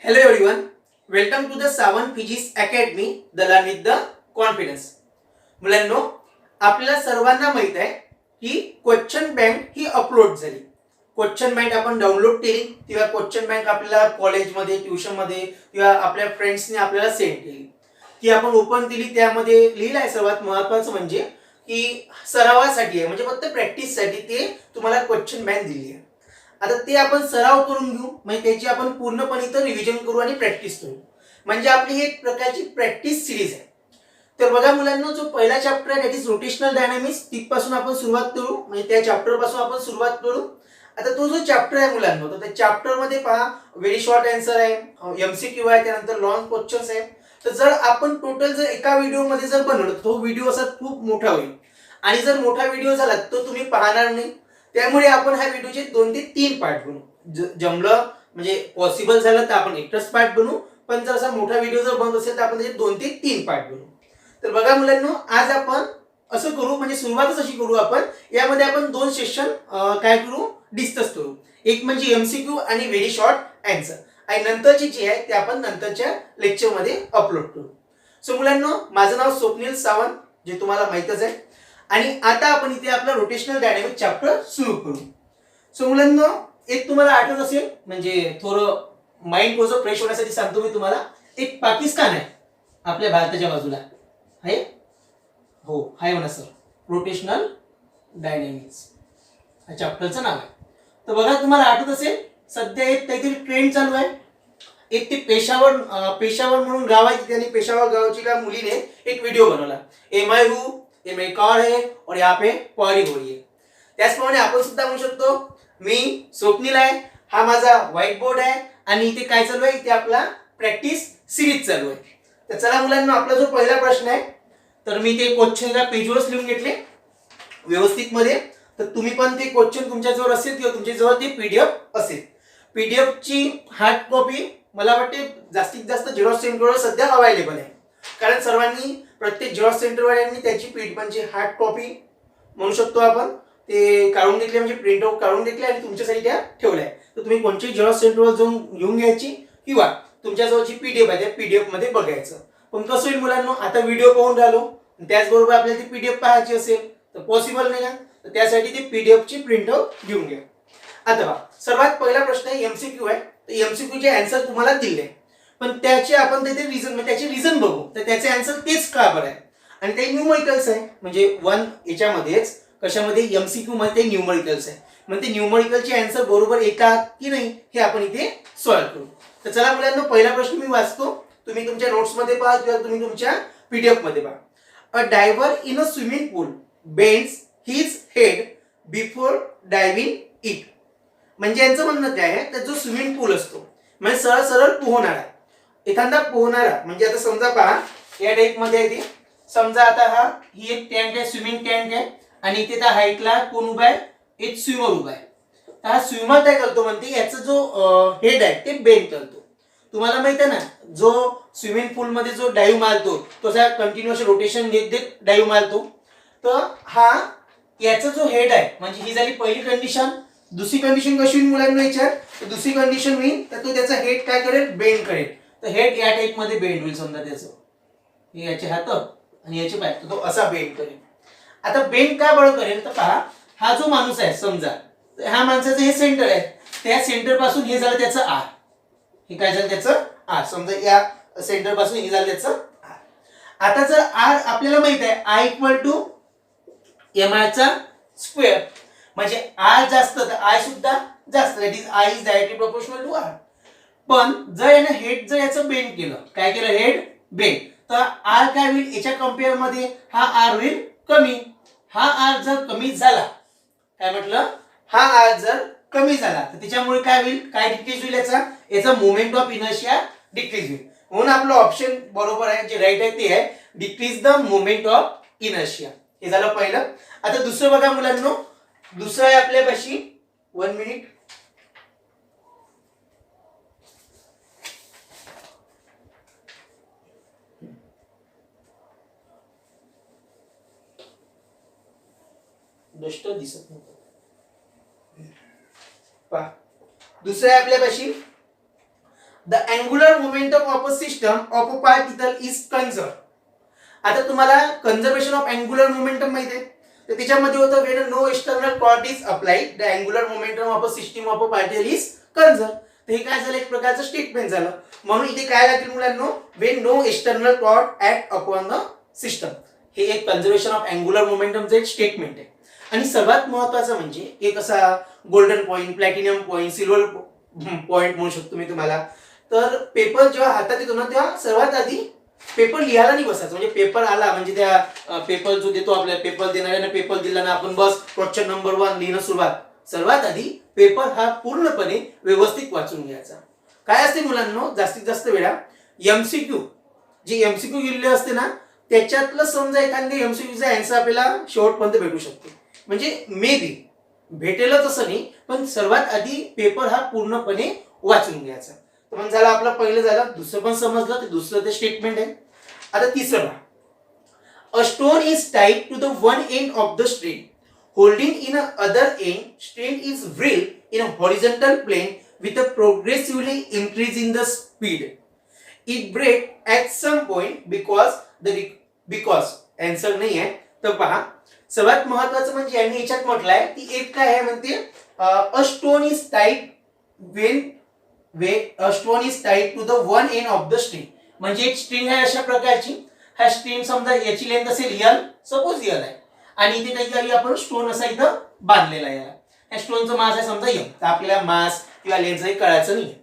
Hello everyone, welcome to the Sawant physics academy the learn with the confidence. मुलांनो, आपल्याला सर्वांना माहित आहे की क्वेश्चन बँक ही अपलोड झाली. क्वेश्चन बँक आपण डाउनलोड केली किंवा क्वेश्चन बँक आपल्याला कॉलेजमध्ये ट्युशनमध्ये किंवा आपल्या फ्रेंड्सने आपल्याला सेंड केली. ती आपण ओपन केली, त्यामध्ये लिहिलं आहे सर्वात महत्त्वाचं म्हणजे की सरावासाठी आहे, म्हणजे फक्त प्रॅक्टिससाठी ते तुम्हाला क्वेश्चन बँक दिली आहे. आता ते आपण सराव करून घेऊ, म्हणजे त्याची आपण पूर्णपणे इथं रिव्हिजन करू आणि प्रॅक्टिस करू, म्हणजे आपली एक प्रकारची प्रॅक्टिस सिरीज आहे. तर बघा मुलांना, जो पहिला चॅप्टर आहे दॅट इज रोटेशनल डायनामिक्स, तिथपासून आपण सुरुवात करू, म्हणजे त्या चॅप्टर पासून आपण सुरुवात करू. आता तो जो चॅप्टर आहे मुलांना, तर त्या चॅप्टर मध्ये पहा, व्हेरी शॉर्ट आन्सर आहे, एमसीक्यू आहे, त्यानंतर लॉंग क्वेश्चन्स आहे. तर जर आपण टोटल जर एका व्हिडिओ मध्ये जर बनवलं, तो व्हिडिओ असा खूप मोठा होईल, आणि जर मोठा व्हिडिओ झाला तो तुम्ही पाहणार नाही. त्यामुळे आपण ह्या व्हिडिओचे 2 ते 3 पार्ट बनवू. जमलं म्हणजे पॉसिबल झालं तर आपण एकच पार्ट बनवू, पण जर असा मोठा व्हिडिओ जर बनत असेल तर आपण त्याचे 2 ते 3 पार्ट बनवू. तर बघा मुलांनो, आज आपण असं करू, म्हणजे सुरुवातच अशी करू आपण, यामध्ये आपण 2 सेशन काय करू, डिस्कस करू. एक म्हणजे एमसीक्यू आणि व्हेरी शॉर्ट आन्सर, आणि नंतरची जी आहे ते आपण नंतरच्या लेक्चरमध्ये अपलोड करू. सो मुलांनो, माझं नाव स्वप्नील सावंत, जे तुम्हाला माहितच आहे, आणि आता आपण इथे आपला रोटेशनल डायनामिक चॅप्टर सुरू करू. सो मुलांनो, एक तुम्हाला आठवत असेल, म्हणजे थोडं माइंड थोडं फ्रेश होण्यासाठी सांगतो मी तुम्हाला, एक पाकिस्तान आहे आपल्या भारताच्या बाजूला आहे, हो आहे म्हणा सर, रोटेशनल डायनामिक्स हा चॅप्टरचं नाव आहे. तर बघा, तुम्हाला आठवत असेल, सध्या एक काहीतरी ट्रेंड चालू आहे. एक ते पेशावर म्हणून गाव आहे, त्यांनी पेशावर गावाची का मुलीने एक व्हिडिओ बनवला, एम आय हू, ये मेरी कार है और यहाँ पे पारी हो रही है. त्याचप्रमाणे आपण सुद्धा म्हणू शकतो, मी स्वप्नील आहे, हा माझा व्हाईट बोर्ड आहे, आणि इथे काय चालू आहे, इथे आपला प्रॅक्टिस सिरीज चालू आहे. तर चला मुलांना, आपला जो पहिला प्रश्न आहे, तर मी ते क्वेश्चन पेजवरच लिहून घेतले व्यवस्थित मध्ये. तर तुम्ही पण ते क्वेश्चन तुमच्याजवळ असेल किंवा तुमच्याजवळ ते पीडीएफ असेल. पीडीएफ ची हार्ड कॉपी मला वाटते जास्तीत जास्त झेरॉक्स सेंटरवर सध्या अवेलेबल आहे, कारण सर्वांनी, प्रत्येक झेरॉक्स सेंटरवाल्यांनी त्याची म्हणजे हार्ड कॉपी म्हणू शकतो आपण, ते काढून घेतले, म्हणजे प्रिंट आउट काढून घेतले आणि तुमच्यासाठी त्या ठेवल्या. तर तुम्ही कोणत्याही झेरॉक्स सेंटरवर जाऊन घेऊन घ्यायची, किंवा तुमच्याजवळ जी पीडीएफ आहे त्या पीडीएफ मध्ये बघायचं. पण कसं होईल मुलांना, आता व्हिडिओ पाहून राहिलो, त्याचबरोबर आपल्याला ती पीडीएफ पाहायची असेल तर पॉसिबल नाही ना, तर त्यासाठी ती पीडीएफ ची प्रिंट आउट घेऊन घ्या. आता बघा, सर्वात पहिला प्रश्न आहे, एमसीक्यू आहे. तर एमसीक्यू चे आन्सर तुम्हाला दिले, पण त्याचे आपण त्याचे रिझन, त्याचे रिझन बघू, तर त्याचे आन्सर तेच का बरं आहे, आणि ते न्यूमरिकल्स आहे, म्हणजे वन याच्यामध्येच कशामध्ये, एमसीक्यू मध्ये न्यूमरिकल्स आहे, म्हणजे न्यूमरिकलचे आन्सर बरोबर येतात की नाही हे आपण इथे सॉल्व्ह करू. तर चला मुलांना, पहिला प्रश्न मी वाचतो, तुम्ही तुमच्या नोट्स मध्ये पहा किंवा तुम्ही तुमच्या पीडीएफ मध्ये पहा. A diver in a swimming pool bends his head before diving it. म्हणजे यांचं म्हणणं काय आहे, तर जो स्विमिंग पूल असतो, म्हणजे सरळ सरळ पोहणारा, एखादा पोहणारा, म्हणजे आता समजा पहा, या टाइप मध्ये आहे ते, समजा आता ही एक टँक आहे, स्विमिंग टँक आहे, आणि इथे त्या हाईटला कोण उभा आहे, एक स्विमर उभा आहे. तर हा स्विमर काय करतो, म्हणते याचा जो हेड आहे ते बेंड करतो. तुम्हाला माहित आहे ना, जो स्विमिंग पूल मध्ये जो डाईव्ह मारतो तो असा कंटिन्युअस रोटेशन देत देत डाईव्ह मारतो. तर हा याचा जो हेड आहे, म्हणजे ही झाली पहिली कंडिशन. दुसरी कंडिशन कशी होईल मुलांना याच्यात, तर दुसरी कंडिशन होईल, तर तो त्याचा हेड काय करेल, बेंड करेल. तर हेड या टाइप मध्ये बेंड होईल, समजा त्याचं हे याचे हात आणि याचे पाय, तो असा बेंड करेल. आता बेंड का बरं करेल, तर पहा, हा जो माणूस आहे समजा, ह्या माणसाचं हे सेंटर आहे, त्या सेंटर पासून हे झालं त्याचं आर, हे काय झालं त्याचं आर, समजा या सेंटर पासून हे झालं त्याचं आर. आता जर आर आपल्याला माहित आहे, I equal to m I चा स्क्वेअर, म्हणजे आर जास्त तर आय सुद्धा जास्त, that is I is directly proportional to r. पण जर याने हेड जर याचं बेंड केलं, काय केलं, हेड बेंड, तर आर काय होईल, याच्या कंपेअर मध्ये हा आर होईल कमी. हा आर जर कमी झाला, काय म्हटलं, हा आर जर कमी झाला, तर त्याच्यामुळे काय होईल, काय डिक्रीज होईल, याचा मोमेंट ऑफ इनर्शिया डिक्रीज होईल. म्हणून आपलं ऑप्शन बरोबर आहे, जे राईट आहे ते आहे, decrease the moment of inertia. हे झालं पहिलं. आता दुसरं बघा मुलांनो, दुसरं आहे आपल्यापाशी, 1 मिनिट, दष्ट दिसत नव्हतं, पहा दुसरं आहे आपल्यापाशी, the angular momentum of a system of a particle is conserve. आता तुम्हाला कन्झर्वेशन ऑफ अँग्युलर मोमेंटम माहिती आहे, तर त्याच्यामध्ये होतं वेन नो एक्सटर्नल कॉर्ड is applied the angular momentum of a system of a particle is conserve. तर हे काय झालं, एक प्रकारचं स्टेटमेंट झालं. म्हणून इथे काय लागेल मुलांनो, वेन नो एक्सटर्नल कॉर्ड ऍक्ट अपॉन द सिस्टम. हे एक कन्झर्वेशन ऑफ अँग्युलर मोमेंटमचं एक स्टेटमेंट आहे. आणि सर्वात महत्वाचं म्हणजे एक असा golden point, platinum point, silver point म्हणू शकतो मी तुम्हाला. तर पेपर जेव्हा हातात येतो ना, तेव्हा सर्वात आधी पेपर लिहायला नाही बसायचं. म्हणजे पेपर आला म्हणजे त्या पेपर जो देतो आपल्याला, पेपर देणाऱ्याने पेपर दिला ना, आपण बस क्वेश्चन नंबर 1 लिहिणं सुरुवात. सर्वात आधी पेपर हा पूर्णपणे व्यवस्थित वाचून घ्यायचा. काय असते मुलांनो, जास्तीत जास्त वेळा एमसीक्यू, जे एमसीक्यू लिहिले असते ना, त्याच्यातलं समजा एखाद्या एमसीक्यूचा आन्सर आपल्याला शेवटपर्यंत भेटू शकतो. म्हणजे मे बी भेटेलच असं नाही, पण सर्वात आधी पेपर हा पूर्णपणे वाचून घ्यायचा. तर मग झालं आपलं पहिलं झालं, दुसरं पण समजलं, ते दुसरं ते स्टेटमेंट आहे. आता तिसरं, a stone is tied to the one end of the string holding in a other end. String is whirled in a horizontal plane with a progressively increasing the speed. It break at some point because answer नाही आहे. तर पहा, सर्वात महत्वाचं म्हणजे यांनी याच्यात म्हटलंय की एक काय आहे म्हणते, a stone is tied a stone is tied to the one end of the string. म्हणजे एक स्ट्रिंग आहे अशा प्रकारची. हा स्ट्रिंग समजा याची लेंथ असेल एल, सपोज एल आहे, आणि इथे काही खाली आपण स्टोन असा इथं बांधलेला आहे. या स्टोनचं मास आहे समजा एम. तर आपल्याला मास किंवा लेंथ हे कळायचं नाही.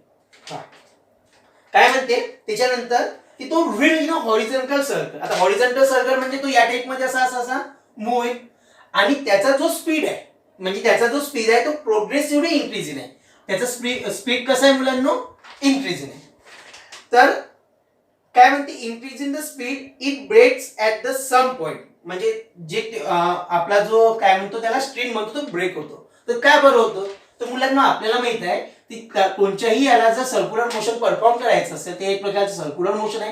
काय म्हणते त्याच्यानंतर की तो wheel in a horizontal circle. आता हॉरिझॉन्टल सर्कल म्हणजे तो या टाइप मध्ये असा असा मूव होईल, आणि त्याचा जो स्पीड आहे, म्हणजे त्याचा जो स्पीड आहे तो प्रोग्रेसिव्हली इन्क्रीजिंग आहे. त्याचा स्पीड कसा आहे मुलांनो, इन्क्रीजिंग आहे. तर काय म्हणते, increasing the speed it breaks at the some point. म्हणजे जे आपला जो काय म्हणतो त्याला स्ट्रिंग म्हणतो तो ब्रेक होतो. तर काय बरं होतं, तर मुलांना आपल्याला माहित आहे की कोणत्याही याला जर सर्क्युलर मोशन परफॉर्म करायचं असेल, ते एक प्रकारचं सर्क्युलर मोशन आहे.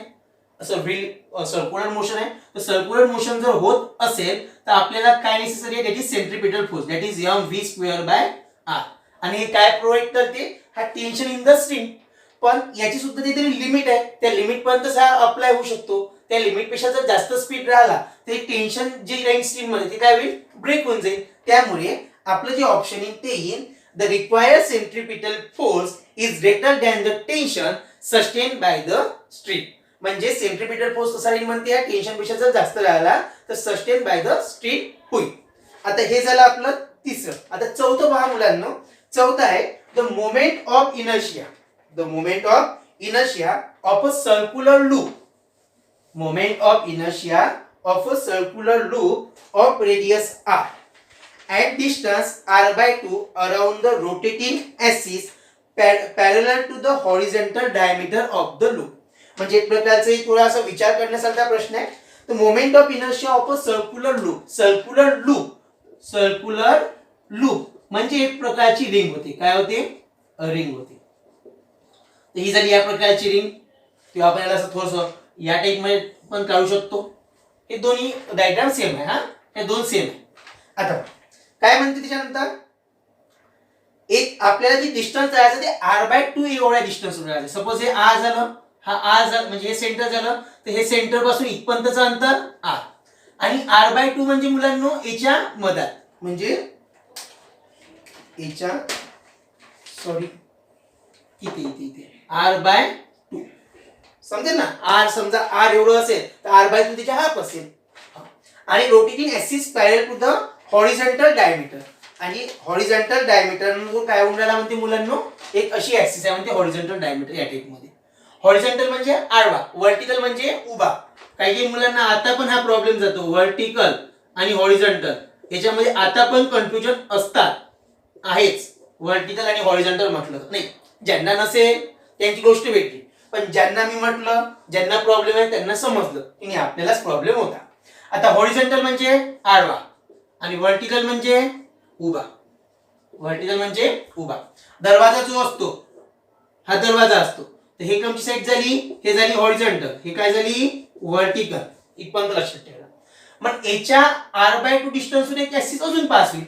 असं व्हील सर्क्युलर मोशन आहे. तर सर्क्युलर मोशन जर होत असेल तर आपल्याला काय नेसेसरी आहे, that is centripetal force, that is mv²/r. आणि हे काय प्रोव्हाइड करते, हा टेन्शन इन द स्ट्रिंग. पण याची सुद्धा तिथे लिमिट आहे. त्या लिमिट पर्यंत हा अप्लाय होऊ शकतो. त्या लिमिट पेक्षा जर जास्त स्पीड राहिला तर टेन्शन जे राहील स्ट्रिंग मध्ये ते काय होईल, ब्रेक होऊन जाईल. त्यामुळे आपलं जे ऑप्शन येईल ते येईल, the required centripetal force is greater than the tension sustained by the string. म्हणजे सेंट्रिपिटल फोर्स कसा येईल म्हणते, या टेन्शन पेक्षा जर जास्त राहिला तर सस्टेन बाय द स्ट्रिंग होईल. आता हे झालं आपलं तिसरं. आता चौथं पहा मुलांनो, चौथं आहे the moment of inertia. The moment of inertia of a circular loop. Moment of inertia of a circular loop of radius r at distance r/2 around the rotating axis parallel to the horizontal diameter of the loop. म्हणजे एक प्रकारचा थोडासा विचार करण्यासारखा प्रश्न आहे. तर moment of inertia of a circular loop. Circular loop म्हणजे एक प्रकारची रिंग होती. काय होते, रिंग होती. तर ही झाली या प्रकारची रिंग. किंवा आपण याला असं थोडंसं या टाइप मध्ये पण काढू शकतो. हे दोन्ही डायग्राम सेम आहे. हे दोन सेम आहे. आता काय म्हणते त्याच्यानंतर, एक आपल्याला जी डिस्टन्स जायचं ते r/2 एवढ्या डिस्टन्स राहायचं. सपोज हे r झालं, हा r झालं, म्हणजे हे सेंटर झालं, तर हे सेंटर पासून इथपर्यंतचं अंतर r. आणि r/2 म्हणजे मुलांनो याच्या मधात, म्हणजे याच्या सॉरी इथे इथे इथे r/2 समजेल ना. r समजा r एवढं असेल तर r/2 त्याच्या हाफ असेल. आणि rotating axis parallel to the horizontal diameter. आणि हॉरिझॉन्टल डायमीटर काय होऊन राहिला म्हणते मुलांनो, एक अशी ऍक्सिस आहे म्हणते हॉरिझॉन्टल डायमीटर या टाइप मध्ये. हॉरिझॉन्टल म्हणजे आडवा, व्हर्टिकल म्हणजे उभा. काही मुलांना आता पण हा प्रॉब्लेम जातो, व्हर्टिकल आणि हॉरिझॉन्टल याच्यामध्ये आता पण कन्फ्युजन असतात आहेच. व्हर्टिकल आणि हॉरिझॉन्टल म्हटलं नाही, ज्यांना नसेल त्यांची गोष्ट वेगळी, पण ज्यांना मी म्हटलं, ज्यांना प्रॉब्लेम आहे त्यांना समजलं की नाही आपल्यालाच प्रॉब्लेम होता. आता हॉरिझॉन्टल म्हणजे आडवा आणि व्हर्टिकल म्हणजे उभा. व्हर्टिकल म्हणजे उभा. दरवाजा जो असतो हा दरवाजा असतो, तर हे कोणची साइड झाली, हे झाली हॉरिझॉन्टल, हे काय झाली व्हर्टिकल. इथपर्यंत लक्षात ठेवा. मग याच्या r/2 डिस्टन्स एक ऍक्सिस अजून पास होईल.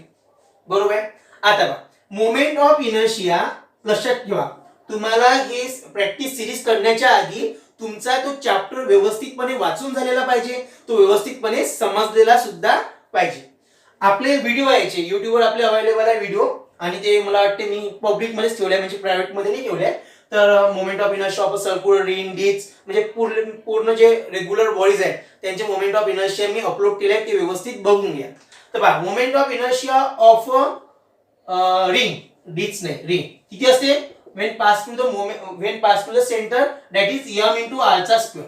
बरोबर आहे. आता बघा, मोमेंट ऑफ इनर्शिया लक्षात ठेवा. तुम्हाला हे प्रॅक्टिस सिरीज करण्याच्या आधी तुमचा तो चॅप्टर व्यवस्थितपणे वाचून झालेला पाहिजे, तो व्यवस्थितपणे समजलेला सुद्धा पाहिजे. आपले व्हिडिओ यायचे युट्यूबवर आपले अवेलेबल आहे व्हिडिओ, आणि ते मला वाटते मी पब्लिक मध्येच ठेवले म्हणजे प्रायव्हेट मध्ये नाही ठेवले. तर moment of inertia of circular ring disc म्हणजे पूर्ण जे रेग्युलर बॉडीज आहेत त्यांचे मोमेंट ऑफ इनर्शिया मी अपलोड केले आहे, ते व्यवस्थित बघून घ्या. तर पहा, moment of inertia of ring disc नाही रिंग किती असते, when pass to the center that is m into r चा स्क्वेअर.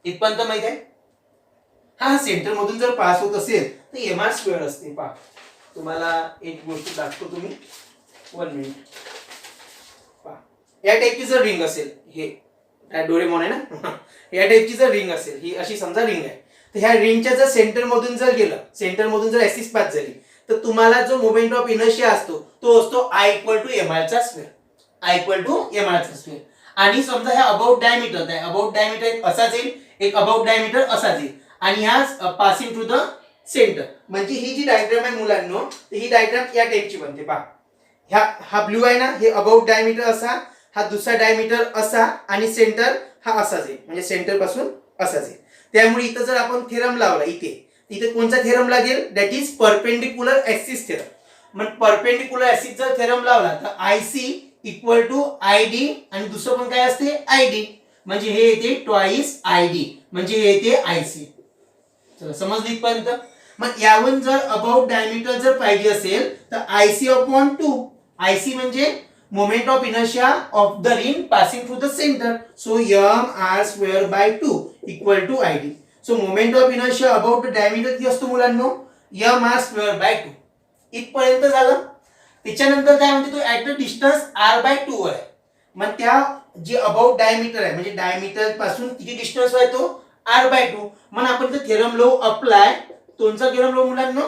इथपर्यंत माहित आहे. हा सेंटर मधून जर पास होत असेल तर एम आर स्क्वेअर असते. पहा तुम्हाला एक गोष्ट दाखवतो तुम्ही 1 मिनिट. पहा या टाइपची जर रिंग असेल, हे डोरेमॉन आहे ना या टाइपची जर रिंग असेल, ही अशी समजा रिंग आहे, तर ह्या रिंगच्या जर सेंटर मधून जर गेलं, सेंटर मधून जर ऍक्सिस पास झाली, तर तुम्हाला जो मोमेंट ऑफ इनर्शिया असतो तो असतो I equal to M R चा square. I equal to M R चा स्क्वेअर. आणि समजा ह्या अबाउट डायमीटर आहे, अबाउट डायमीटर असाच येईल, एक अबाउट डायमीटर असाच येईल, आणि ह्या पासिंग टू द सेंटर. म्हणजे ही जी डायग्राम आहे मुलांनो, ही डायग्राम या टाइपची बनते. पहा हा ब्लू आहे ना, हे अबाउट डायमीटर असा, हा दुसरा डायमीटर असा, आणि सेंटर हा असाच येईल, म्हणजे सेंटर पासून असाच येईल. त्यामुळे इथं जर आपण थेरम लावला इथे कोणता थेरम लागेल, that is perpendicular axis theorem. मग परपेंडिक्युलर ऍक्सिस जर थेरम लावला तर IC इक्वल टू ID, आणि दुसरं पण काय असते ID, म्हणजे हे येते ट्वाइस ID, म्हणजे हे येते IC. चला समजली इथपर्यंत. मग यावरून जर अबाउट डायमीटर जर पाहिजे असेल तर IC अपॉन 2. IC म्हणजे moment of inertia of the ring passing through the centre, so mr square by 2 equal to ID. So moment of inertia about the diameter किती असतो मुलांनो, mr स्क्वेअर बाय 2. इथपर्यंत झालं. त्याच्यानंतर काय म्हणते, तो at the distance r by 2 वर आहे. मग त्या जे अबाउट डायमीटर आहे, म्हणजे डायमीटर पासून किती डिस्टन्स आहे तो r बाय 2. मग आपण जर थेरम लॉ अप्लाय, कोणचा थेरम लॉ मुलांनो,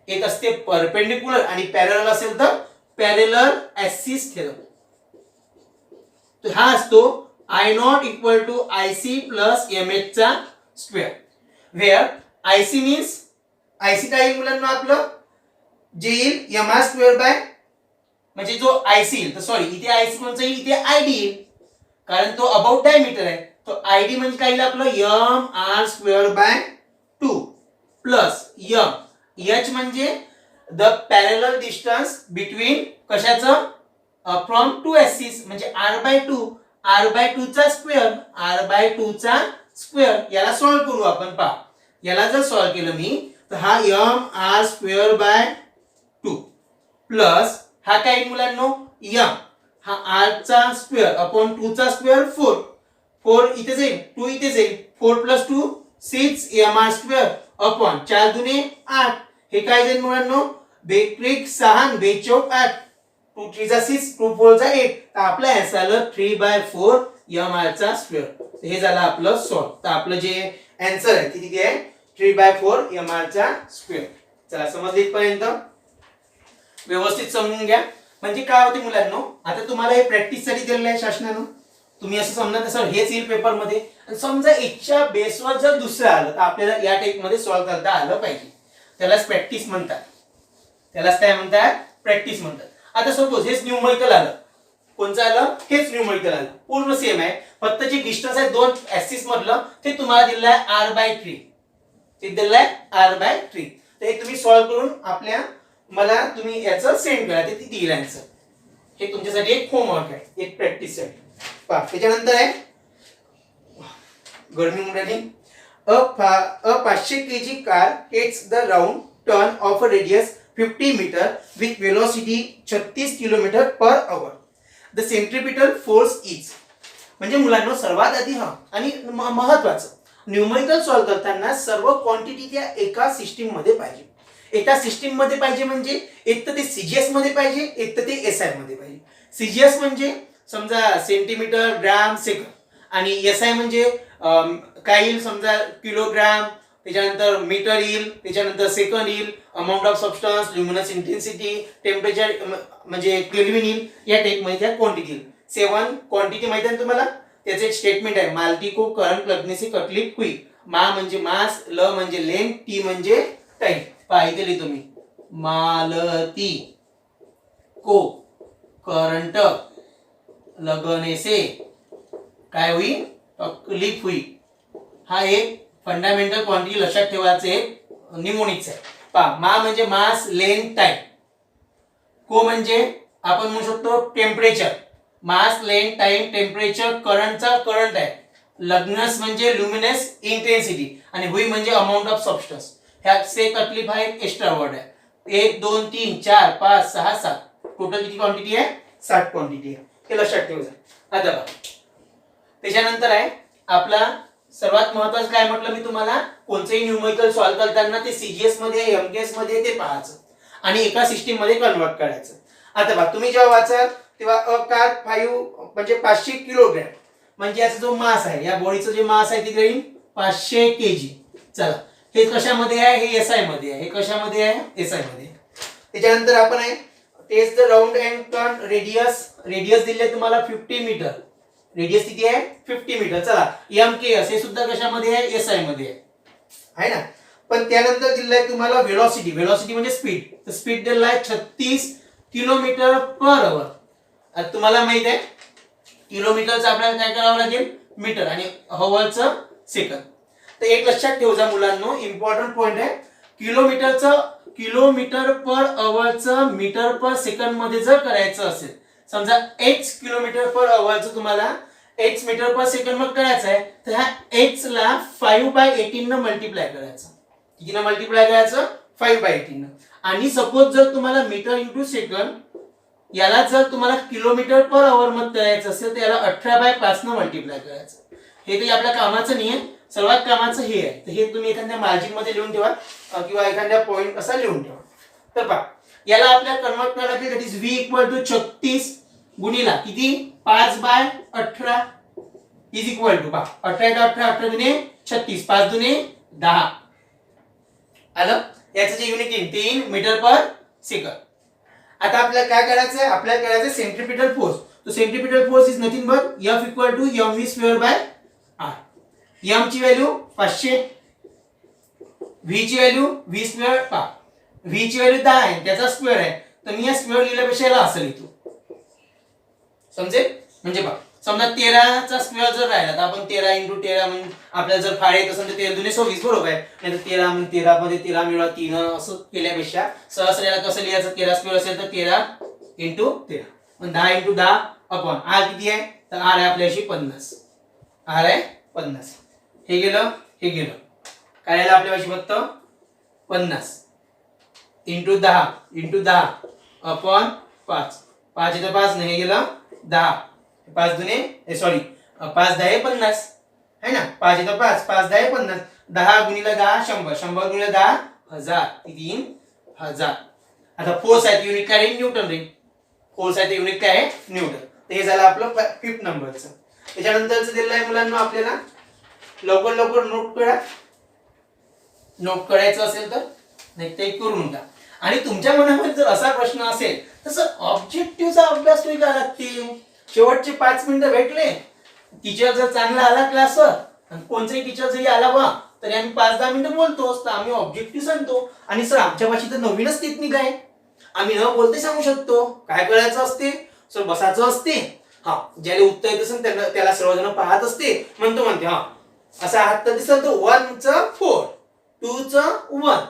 एक असते परपेंडिक्युलर, आणि पॅरलल असेल तर पॅरलल ऍक्सिस थेरम. तर हा असतो I naught equal to IC plus mh चा square, where IC means IC काय मुलांनो आपलं जे येईल mr स्क्वेअर बाय, म्हणजे जो IC येईल, तर सॉरी इथे IC कोणचा येईल, इथे ID येईल, कारण तो अबाउट डायमीटर आहे. तो ID म्हणजे काय येईल आपलं mr square by 2 plus h म्हणजे द पॅरलल डिस्टन्स बिटवीन कशाचं, फ्रॉम टू ऍक्सिस, म्हणजे r बाय 2 चा स्क्वेअर, r बाय 2 चा स्क्वेअर. याला सॉल्व करू आपण. पहा याला जर सॉल्व केलं मी, तर हा mr स्क्वेअर बाय 2 प्लस हा काय मुलांनो m, हा r चा स्क्वेअर अपॉन 2 चा स्क्वेअर 4 इथे जाईल, 2 इथे जाईल, 4 प्लस 2 6 mr स्क्वेअर अपॉन 4 दुने 8. हे काय जाईल मुलांनो, बेट्रिक 6 बेचौक 8, 2 3 जा 6, 2 4 जा 8. तर आपलं आन्सर आलं 3/4 mr चा स्क्वेअर. हे झालं आपलं सॉल्व. तर आपलं जे आन्सर आहे ते किती आहे, 3/4 mr चा स्क्वेअर. चला समजलं इथपर्यंत, व्यवस्थित समजून घ्या. म्हणजे काय होते मुलांनो, आता तुम्हाला हे प्रॅक्टिस साठी दिलेलं आहे शासनानं, तुम्ही असं समजा तसं हेच येईल पेपर मध्ये. समजा एकच्या बेसवर जर दुसरं आलं तर आपल्याला या टाइप मध्ये सॉल्व करता आलं पाहिजे. त्यालाच प्रॅक्टिस म्हणतात, त्यालाच काय म्हणतात, प्रॅक्टिस म्हणतात. आता सपोज हेच न्यूमरिकल आलं, कोणचं आलं, हेच न्यूमरिकल आलं, पूर्ण सेम आहे, फक्त जे डिस्टन्स आहे दोन ऍक्सिस मधलं ते तुम्हाला दिलेलं आहे r बाय 3, ते दिलेलं आहे r बाय 3. तर हे तुम्ही सॉल्व करून आपल्या मला तुम्ही याचं सेंड करा, ते देईल आन्सर. हे तुमच्यासाठी एक होमवर्क आहे, एक प्रॅक्टिस आहे. पहा त्याच्यानंतर आहे गरमी मुलांनी, a 500 kg car takes the round turn of a radius 50 meter with velocity 36 km per hour. The centripetal force is. म्हणजे मुलांनो सर्वात आधी आणि महत्वाचं, न्यूमरिकल सॉल्व करताना सर्व क्वांटिटी त्या एका सिस्टीम मध्ये पाहिजे. एका सिस्टीम मध्ये पाहिजे म्हणजे एक तर ते सीजीएस मध्ये पाहिजे, एक तर ते एसआय मध्ये पाहिजे. सीजीएस म्हणजे समजा सेंटीमीटर ग्राम सेकंद, आणि एसआय म्हणजे काय येईल समजा किलोग्राम, त्याच्यानंतर मीटर येईल, त्याच्यानंतर सेकंद येईल, amount of substance, luminous intensity, temperature म्हणजे केल्विन येईल. या टाइप मध्ये त्या क्वांटिटी येईल. 7 क्वांटिटी माहिती आहे तुम्हाला, त्याचे एक स्टेटमेंट आहे, माल्टी को करंट लगने से कटलिप हुई. मा म्हणजे मास, ल म्हणजे लेंथ, टी म्हणजे टाइम. पाहिजे लिहितो मी, मालती को करंट लगने से काय होईल तकलीफ होईल. हा एक फंडामेंटल क्वांटिटी लक्षात ठेवायचं एक निमोनिक्स आहे. पहा मा म्हणजे मास लेंथ टाइम, को म्हणजे आपण म्हणू शकतो टेम्परेचर, मास लेंथ टाइम टेम्परेचर, करंटचा करंट आहे, लग्नस म्हणजे लुमिनस इंटेन्सिटी आणि हुई म्हणजे अमाउंट ऑफ सबस्टन्स. ह्या से तकलीफ हा एक एक्स्ट्रा वर्ड आहे. 1 2 3 4 5 6 7 टोटल किती क्वांटिटी आहे 60 क्वांटिटी आहे. हे लक्षात ठेवायचं. आता बघा त्याच्यानंतर आहे आपला सर्वात महत्त्वाचं काय म्हटलं मी तुम्हाला, कोणतेही न्यूमेरिकल सॉल्व्ह करताना ते सीजीएस मध्ये एमकेएस मध्ये ते पाहायचं आणि एका सिस्टीम मध्ये कन्वर्ट करायचं. आता बघा तुम्ही जेव्हा वाचाल तेव्हा अ कार 5 म्हणजे 500 किलोग्रॅम म्हणजे याचा जो मास आहे, या बॉडीचं जे मास आहे ते येईल 500 केजी. चला हे कशामध्ये आहे, हे एसआय मध्ये आहे. हे कशामध्ये आहे, एसआय मध्ये. त्याच्यानंतर आपण आहे test the round and turn radius. Radius दिले तुम्हाला 50 मीटर. रेडियस किती आहे 50 मीटर. चला एमकेएस हे सुद्धा कशामध्ये आहे, एसआय मध्ये आहे ना. पण त्यानंतर दिलाय तुम्हाला वेलोसिटी. वेलोसिटी म्हणजे स्पीड. तर स्पीड दिलाय 36 किलोमीटर पर आवर. आता तुम्हाला माहित आहे किलोमीटरचं आपल्याला काय करावं लागेल मीटर आणि हवरचं सेकंद. तर एक लक्षात ठेवा मुलांनो, इम्पॉर्टंट पॉइंट आहे. किलोमीटरचं किलोमीटर पर आवरचं मीटर पर सेकंद मध्ये जर करायचं असेल, समजा h किलोमीटर पर आवरचं तुम्हाला h मीटर पर सेकंद मध्ये करायचं आहे, तर ह्या h ला 5/18 न मल्टिप्लाय करायचं. किती न मल्टिप्लाय करायचं 5/18 न. आणि सपोज जर तुम्हाला मीटर इंटू सेकंद याला जर तुम्हाला किलोमीटर पर आवर मध्ये करायचं असेल तर याला 18/5 न मल्टिप्लाय करायचं. हे तर आपल्या कामाचं नाही आहे, सर्वात कामाचं हे आहे. तर हे तुम्ही एखाद्या मार्जिन मध्ये लिहून ठेवा किंवा एखाद्या पॉइंट असा लिहून ठेवा. तर पहा याला आपल्याला कन्वर्ट करायला लागेल. दॅट इज v = 36 गुणिला किती 5/18 इज इक्वल टू पहा 18 दुने 36 5 दुने 10 आलं. याचं जे युनिट येईल 3 मीटर पर सेकंद. आता आपल्याला काय करायचं आहे, आपल्याला करायचं सेंट्रिपिटल फोर्स. तो centripetal force is nothing but F = mv²/r. m ची व्हॅल्यू 500, v ची व्हॅल्यू v² पहा v ची व्हॅल्यू 10 आहे, त्याचा स्क्वेअर आहे, तर मी या स्क्वेअर लिहिल्यापेक्षा याला असं लिहितो. समजेल. म्हणजे पहा समजा 13 चा स्क्वेअर जर राहिला तर आपण 13 × 13 म्हणजे आपल्याला जर फाळे येत असेल तर 13 दुने 26 बरोबर आहे. नाही तर 13 म्हणजे 13 मध्ये 13 मिळवा 3 असं केल्यापेक्षा सहज याला कसं लिहायचं, 13 स्क्वेअर असेल तर 13 × 13 मग 10 × 10 अपॉन r किती आहे, तर r आहे आपल्याशी 50. r आहे 50. हे गेलं हे गेलं काय राहिलं आपल्यापाशी फक्त 50 × 10 अपॉन 5. 5 इथं 5 नाही, हे गेलं 10. 5 दुने सॉरी 5 10 50 है ना. 5 इथं 5 5 10 50. 10 गुणिले 10 100. 100 गुणिले 10 1000. 3000. आता फोर्स आहे युनिट काय आहे, न्यूटन रे. फोर्स आहे युनिट काय आहे, न्यूटन. तर हे झालं आपलं 5th नंबरचं. त्याच्यानंतरचं दिलेलं आहे मुलांना आपल्याला लवकर लवकर नोट करा. नोट करायचं असेल तर नाही ते करून घ्या. आणि तुमच्या मनामध्ये जर असा प्रश्न असेल तसं ऑब्जेक्टिव्हचा अभ्यास तुम्ही करा लागतील. शेवटचे 5 मिनिटं भेटले, टीचर जर चांगला आला क्लासवर आणि कोणताही टीचर जरी आला बा तरी आम्ही 5-10 मिनिटं बोलतोच, तर आम्ही ऑब्जेक्टिव्ह सांगतो. आणि सर आमच्या भाषेत तर नवीनच टेक्निक आहे, आम्ही न बोलते सांगू शकतो. काय करायचं असते सर, बसायचं असते, हा ज्याला उत्तर येत असेल त्याला सर्वजण पाहत असते, म्हणते हा असा हात तर दिसत 1चं 4 2चं 1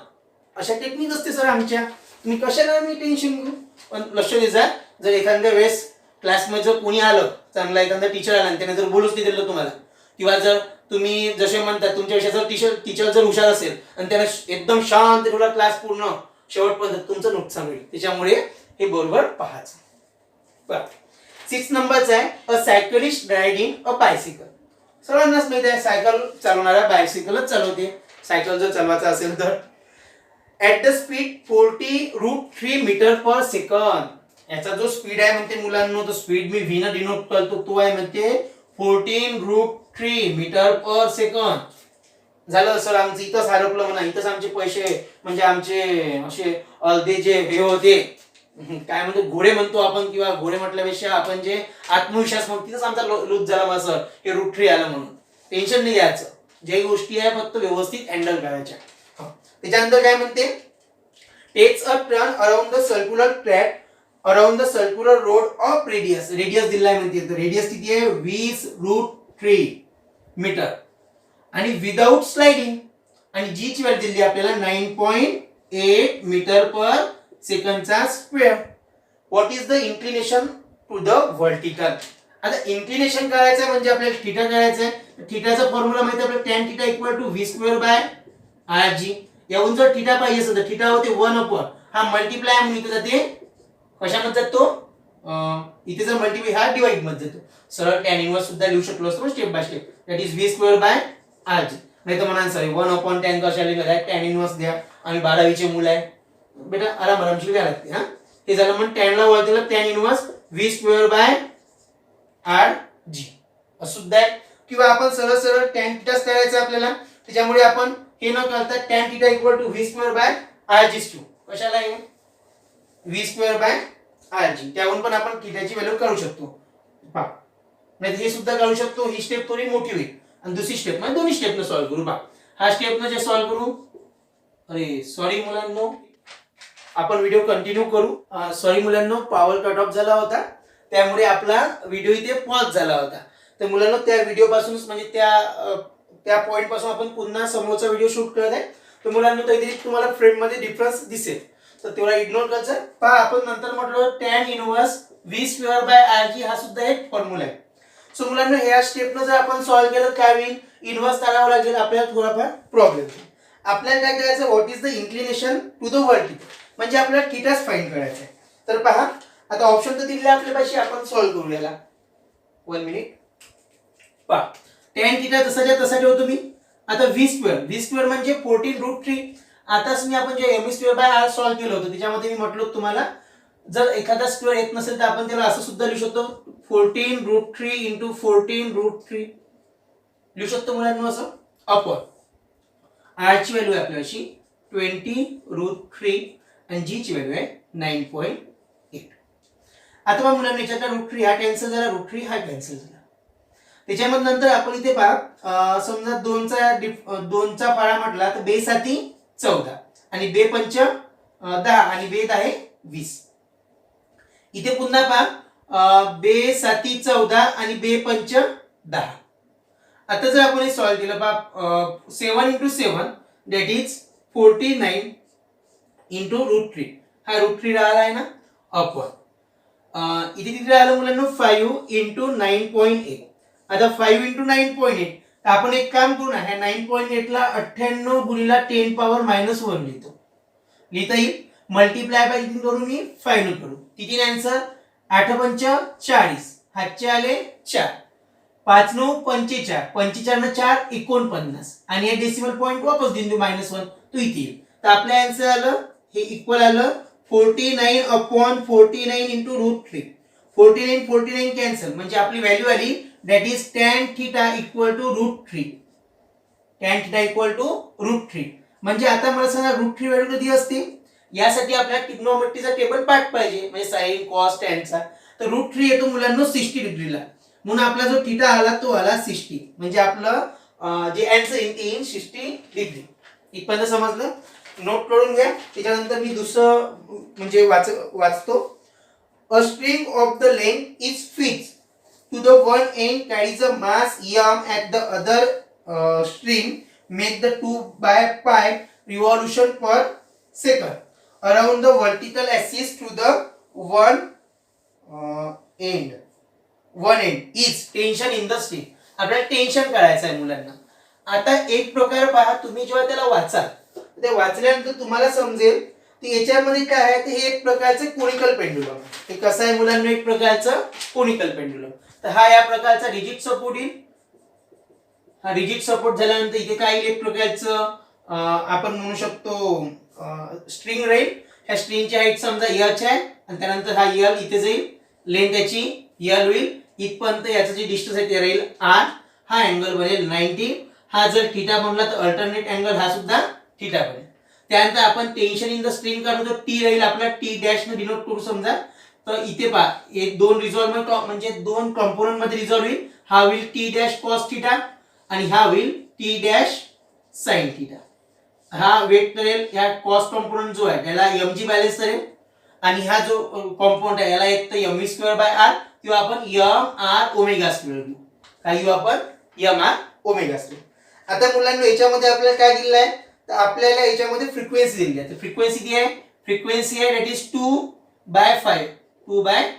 अशा टेक्निक असते सर आमच्या. तुम्ही कशाला मी टेन्शन घेऊ. पण लक्ष द्या, जर एखाद्या वेळेस क्लासमध्ये जर कोणी आलं चांगला एखादा टीचर आला आणि त्याने जर बोलूच नाही दिलं तुम्हाला, किंवा जर तुम्ही जसे म्हणता तुमच्या विषयाचा टीचर जर हुशार असेल आणि त्याने एकदम शांत ठेवला क्लास पूर्ण शेवटपर्यंत, तुमचं नुकसान होईल. त्याच्यामुळे हे बरोबर पाहायचं. 6 नंबरचा आहे अ सायकलिस्ट रायडिंग अ बायसिकल. सर्वांनाच माहिती आहे सायकल चालवणारा बायसिकलच चालवते. सायकल जर चालवायचं असेल तर at the speed 40√3 metre per second. याचा जो स्पीड आहे म्हणते मुलांना, तो स्पीड मी v न डिनोट करतो, तो आहे म्हणते 14√3 मीटर पर सेकंद. झालं सर आमचं इथंच हरपलं म्हणा, इथंच आमचे पैसे म्हणजे आमचे असे अर्धे जे हे होते काय म्हणतो घोडे म्हणतो आपण, किंवा घोडे म्हटल्यापेक्षा आपण जे आत्मविश्वास म्हणतो तिथंच आमचा लूज झाला मला सर, हे √3 आलं म्हणून. टेन्शन नाही घ्यायचं, जे गोष्टी आहे फक्त व्यवस्थित हँडल करायच्या. त्याच्यानंतर काय म्हणते takes a turn around the circular track around the circular road of radius. Radius दिलाय म्हणते, तर रेडियस किती आहे 20√3 मीटर आणि विदाउट स्लाइडिंग. आणि जी ची व्हॅल्यू दिली आपल्याला 9.8 मीटर पर सेकंडचा square. What is the inclination to the vertical. आता इन्क्लिनेशन करायचं आहे म्हणजे आपल्याला थीटा करायचं आहे. थीटाचा फॉर्म्युला माहिती आहे आपल्याला, tan theta equal to v²/rg. याहून जर थीटा पाहिजे असेल तर थीटा होते 1/, हा मल्टिप्लाय म्हणून इथे जाते कशामध्ये जातो, इथे जर मल्टिप्लाय हा डिवाइड मध्ये जातो. सरळ tan इनवर्स सुद्धा लिहू शकलो असतो step by step. That is v²/rg. नाही तर म्हणा सॉरी 1/tan कशाला लिहिलं, tan इनवर्स द्या आणि 12वी चे मूल आहे बेटा, आरामशीर घ्यायला लागते. हा हे झालं मग tan ला वळतेला tan इनवर्स v²/rg असुद्धा आहे. किंवा आपण सरळ सरळ tan थीटाच करायचं आपल्याला, त्याच्यामुळे आपण हे न करता tan theta equal to v²/rg. कशाला येईल v²/rg. त्यावरून पण आपण थीटाची व्हॅल्यू काढू शकतो. पहा नाही हे सुद्धा काढू शकतो. ही स्टेप थोडी मोठी होईल आणि दुसरी स्टेप म्हणजे दोन्ही स्टेपनं सॉल्व्ह करू. पहा हा स्टेपनं जे सॉल्व्ह करू, अरे सॉरी मुलांनो आपण व्हिडिओ कंटिन्यू करू. सॉरी मुलांनो पॉवर कट ऑफ झाला होता, त्यामुळे आपला व्हिडिओ इथे पॉज झाला होता. तर मुलांनो त्या व्हिडिओ पासूनच म्हणजे त्या पॉइंट पासून आपण पुन्हा समोरचा व्हिडिओ शूट करत आहे. तर मुलांनो काहीतरी तुम्हाला फ्रेम मध्ये डिफरन्स दिसेल, तर तेवढा इग्नोर करायचं. पहा आपण नंतर म्हटलं tan इनवर्स v²/rg हा सुद्धा एक फॉर्म्युला आहे. सो मुलांनो ह्या स्टेपनं जर आपण सॉल्व्ह केलं काय होईल, इनवर्स काढावं लागेल आपल्याला, थोडाफार प्रॉब्लेम. आपल्याला काय करायचं, what is the inclination to the vertical, म्हणजे आपल्याला थीटाच फाइंड करायचा आहे. तर पहा आता ऑप्शन तर दिले आपल्यापाशी, आपण सॉल्व्ह करू याला. 1 मिनिट. पहा tan थीटा जसाच्या तसा ठेवतो मी. आता v² म्हणजे 14√3. आताच मी आपण जे m²/r सॉल्व्ह केलं होतं त्याच्यामध्ये मी म्हटलं तुम्हाला जर एखादा स्क्वेअर येत नसेल तर आपण त्याला असं सुद्धा लिहू शकतो 14√3 × 14√3 लिहू शकतो मुलांनो असं. अपॉन r ची व्हॅल्यू आहे आपल्या अशी 20√3 आणि g ची व्हॅल्यू आहे 9.8. आता मग मुलांना याच्यात √3 हा कॅन्सल झाला, √3 हा कॅन्सल झाला. त्याच्यामध्ये नंतर आपण इथे पहा समजा 2चा पाढा म्हटला तर 2 7 14 आणि 2 5 10 आणि 2 10 20. इथे पुन्हा पहा 2 7 14 आणि 2 5 10. आता जर आपण हे सॉल्व्ह केलं पहा 7 × 7 दॅट इज 49 × √3. हा √3 राहिला आहे ना, अपॉन इथे किती राहिलं मुलांना 5 × 9.8. आता 5 × 9.8 आपण एक काम करू ना, ह्या 9.8 ला 98 गुणिले 10⁻⁻1 लिहिता येईल. मल्टिप्लाय बाय किती करू मी 5 न करू. किती आन्सर 8 5 40, हातचे आले 4, 5 9 45, 45 न 4 49 आणि हे डेसिमल पॉइंट वापस देऊन देऊ -1 तो इथे येईल. तर आपलं आन्सर आलं हे इक्वल आलं 49/49 × √3. 49 कॅन्सल म्हणजे आपली व्हॅल्यू आली that is tan theta equal to √3. tan theta equal to √3 म्हणजे आता मला सांगा √3 व्हॅल्यू कधी असते, यासाठी आपल्याला ट्रिग्नोमेट्रीचा टेबल पाठ पाहिजे म्हणजे sin cos tan चा. तर √3 येतो मुलांना 60 डिग्रीला, म्हणून आपला जो थीटा आला तो आला 60 म्हणजे आपलं जे आन्सर येईल 60 डिग्री. इथपर्यंत समजलं, नोट करून घ्या. त्याच्यानंतर मी दुसरं म्हणजे वाचतो. A string of the length is fixed to the one end carries a mass m at the other string make the 2/pi revolution per second around the vertical axis to the one end is tension in the string. आपल्याला tension करायचं आहे मुलांना. आता एक प्रकार पहा, तुम्ही जेव्हा त्याला वाचाल ते वाचल्यानंतर तुम्हाला समजेल की याच्यामध्ये काय आहे. ते हे एक प्रकारचे कोनिकल पेंडुलम. हे कसं आहे मुलांना, एक प्रकारचं कोनिकल पेंडुलम. तर हा या प्रकारचा रिजिड सपोर्ट येईल. हा रिजिड सपोर्ट झाल्यानंतर इथे काय येईल, एक प्रकारचं आपण म्हणू शकतो स्ट्रिंग राहील. ह्या स्ट्रिंगची हाईट समजा h आहे आणि त्यानंतर हा l इथे जाईल, लेंथ याची l होईल. इथपर्यंत याचं जे डिस्टन्स आहे ते राहील r. हा अँगल बनेल 90. हा जर थीटा बनला तर अल्टरनेट अँगल हा सुद्धा थीटा बनेल. त्यानंतर आपण टेन्शन इन द स्ट्रिंग काढू तर टी राहील आपला, टी डॅश ने डिनोट करू समजा. तर इथे पहा एक दोन रिझॉल्व्हमेंट म्हणजे दोन कंपोनंट मध्ये रिझॉल्व्ह होईल. हा होईल टी डॅश कॉस थीटा आणि हा होईल टी डॅश साइन थीटा. हा वेट करेल या कॉस कंपोनंट जो आहे त्याला mg बॅलन्स करेल आणि हा जो कॉम्पोनंट आहे याला येतं m v square by r किंवा आपण एम आर ओमेगा स्क्वेअर घेऊ. काय घेऊ आपण? M R omega square. आता मुलांना याच्यामध्ये आपल्याला काय दिलेलं आहे? तर आपल्याला याच्यामध्ये फ्रिक्वेन्सी दिलेली आहे. तर फ्रिक्वेन्सी किती आहे? फ्रिक्वेन्सी आहे दॅट इज 2/5 2/पाय.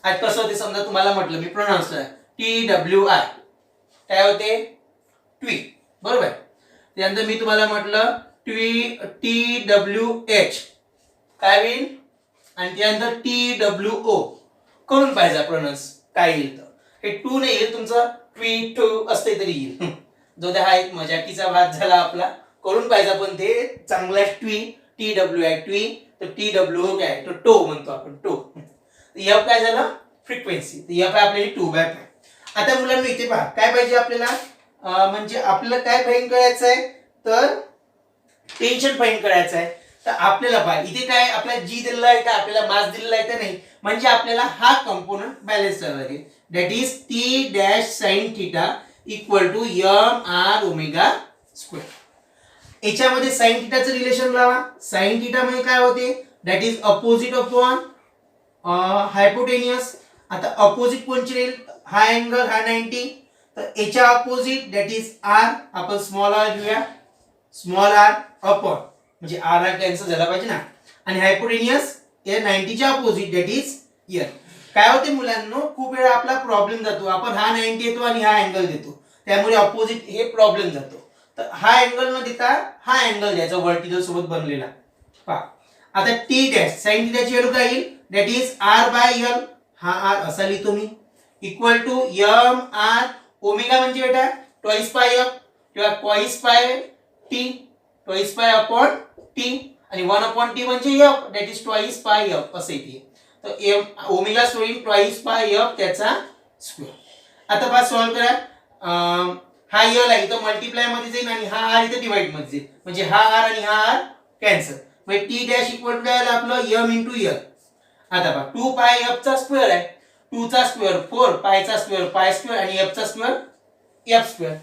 आज कसं होते समजा तुम्हाला म्हटलं मी प्रोनाउन्स करा TWI काय होते? ट्वी. बरोबर. त्यानंतर मी तुम्हाला म्हटलं TWH काय होईल? आणि त्यानंतर TWO करून पाहिजे प्रोनाउन्स काय येईल तर हे 2 नाही येईल तुमचं ट्वी टू असते तरी येईल. जो त्या हा एक मजाकीचा भाग झाला आपला करून पाहिजे पण ते चांगला ट्वी TWI ट्वी तर TWO काय तो टो म्हणतो आपण टो. एफ काय झालं? फ्रिक्वेन्सी. तर एफ आहे आपल्याला 2/5. आता मुलांना इथे पहा काय पाहिजे आपल्याला म्हणजे आपल्याला काय फाईंड करायचं आहे तर टेन्शन फाईंड करायचं आहे. तर आपल्याला पहा इथे काय आपल्याला जी दिलेला आहे का आपल्याला मास दिलेला आहे का नाही म्हणजे आपल्याला हा कंपोनंट बॅलन्स करावा लागेल that is T dash sine theta equal to M R omega square. याच्यामध्ये साइन थिटाचं रिलेशन लावा. साइन थिटा म्हणजे काय होते that is opposite upon hypotenuse. आता अपोजिट कोणची राहील? हा अँगल हा 90 तर याच्या अपोजिट दॅट इज आर आपण स्मॉल आर घेऊया. स्मॉल आर अपॉन म्हणजे आर आर कॅन्सल झाला पाहिजे ना आणि हायपोटेनियस या 90 च्या अपोजिट दॅट इज एल. काय होते मुलांना खूप वेळा आपला प्रॉब्लेम जातो आपण हा 90 येतो आणि हा अँगल देतो त्यामुळे अपोजिट हे प्रॉब्लेम जातो. तर हा अँगल न देता हा अँगल द्यायचा वर्टिकल सोबत बनलेला. पहा आता टी डॅश साइन थिटाची व्हॅल्यू काय येईल that is R by L. हा आर असा लिहितो मी equal to M R omega म्हणजे बेटा ट्वाइस पाय एफ किंवा twice pi T twice pi upon T आणि 1/t म्हणजे F that is twice pi F असे येते. तर एम ओमेगा सोडून ट्वाइस पाय एफ त्याचा स्क्वेअर. आता पहा सॉल्व करा. हा एल आहे इथं मल्टिप्लाय मध्ये जाईल आणि हा आर इथं डिवाइड मध्ये जाईल म्हणजे हा आर आणि हा आर कॅन्सल म्हणजे टी डॅश इक्वल टू काय आलं आपलं एम इंटू एल. आता पहा 2 पाय एफ चा स्क्वेअर आहे 2 चा स्क्वेअर 4 पाय चा स्क्वेअर पाय स्क्वेअर आणि एफ चा स्क्वेअर एफ स्क्वेअर.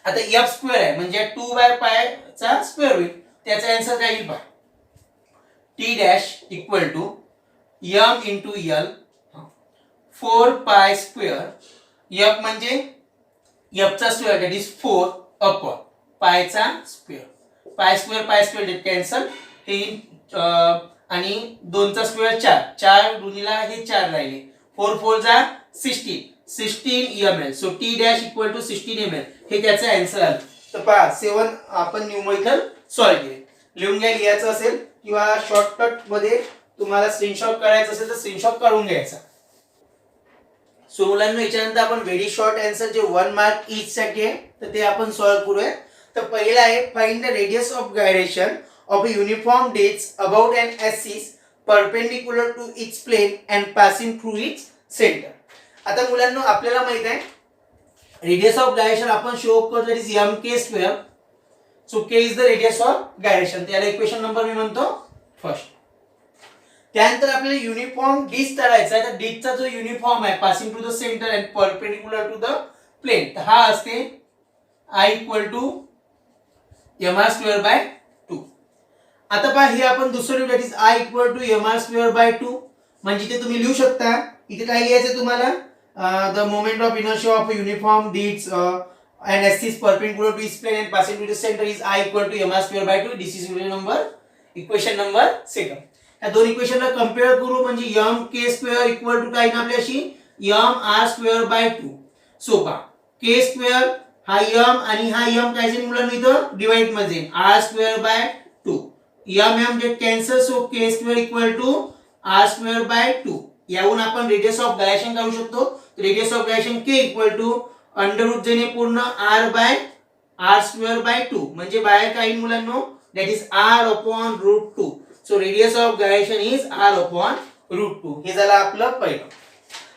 आता एफ स्क्वेअर आहे म्हणजे 2/पाय चा स्क्वेअर होईल त्याचा आन्सर काय येईल पहा T dash equal to m into l 4 pi square f म्हणजे एफ चा square that is 4 upon pi चा स्क्वेअर पाय स्क्वेअर कॅन्सल हे आणि 2 चा स्क्वेअर 4 गुणिला हे 4 राहिले 4 4 जा 16 ml. So T dash equal to 16 ml हे त्याचं आन्सर आलं. तर पहा 7 आपण न्यूमेरिकल सॉल्व केले. लिहून घ्या लिहायचं असेल किंवा शॉर्टकट मध्ये तुम्हाला स्क्रीनशॉट करायचं असेल तर स्क्रीनशॉट काढून घ्यायचा. सो मुलांना याच्यानंतर आपण व्हेरी शॉर्ट आन्सर जे 1 मार्क ईच साठी आहे तर ते आपण सॉल्व करूया. तर पहिला आहे find the radius of gyration of a uniform disc about an axis perpendicular to its plane and passing through its center. आता मुलांना आपल्याला माहित आहे रेडियस ऑफ गायरेशन आपण शो करतो that is mk square. So k is the radius of gyration. त्याला equation number मी म्हणतो first. त्यानंतर आपल्याला युनिफॉर्म डिस्क काढायचा आहे. तर डिस्कचा जो युनिफॉर्म आहे passing to the centre and perpendicular to the plane तर हा असते I equal to mr square by 2. आता पहा हे आपण दुसरं that is I equal to mr square by 2 म्हणजे इथे तुम्ही लिहू शकता इथे काय लिहायचं तुम्हाला the moment of inertia of a uniform disc and axis perpendicular to its plane and passing to the center is I equal to mr square by 2. This is equation number 2. या दोन इक्वेशनला कंपेअर करू म्हणजे mk square equal to काय ना आपल्याशी mr square by 2. So पहा k square हा m आणि हा m काय जे मुलांना इथं डिवाइड मध्ये r स्क्वेअर बाय 2 m जे cancel so k square equal to r square by 2. यावरून आपण रेडियस ऑफ गायरेशन काढू शकतो. Radius of gyration k equal to under root जेने पूर्ण r by r square by 2 म्हणजे बाहेर काही मुलांना that is r upon root 2. So radius of gyration is r upon root 2. हे झालं आपलं पहिलं.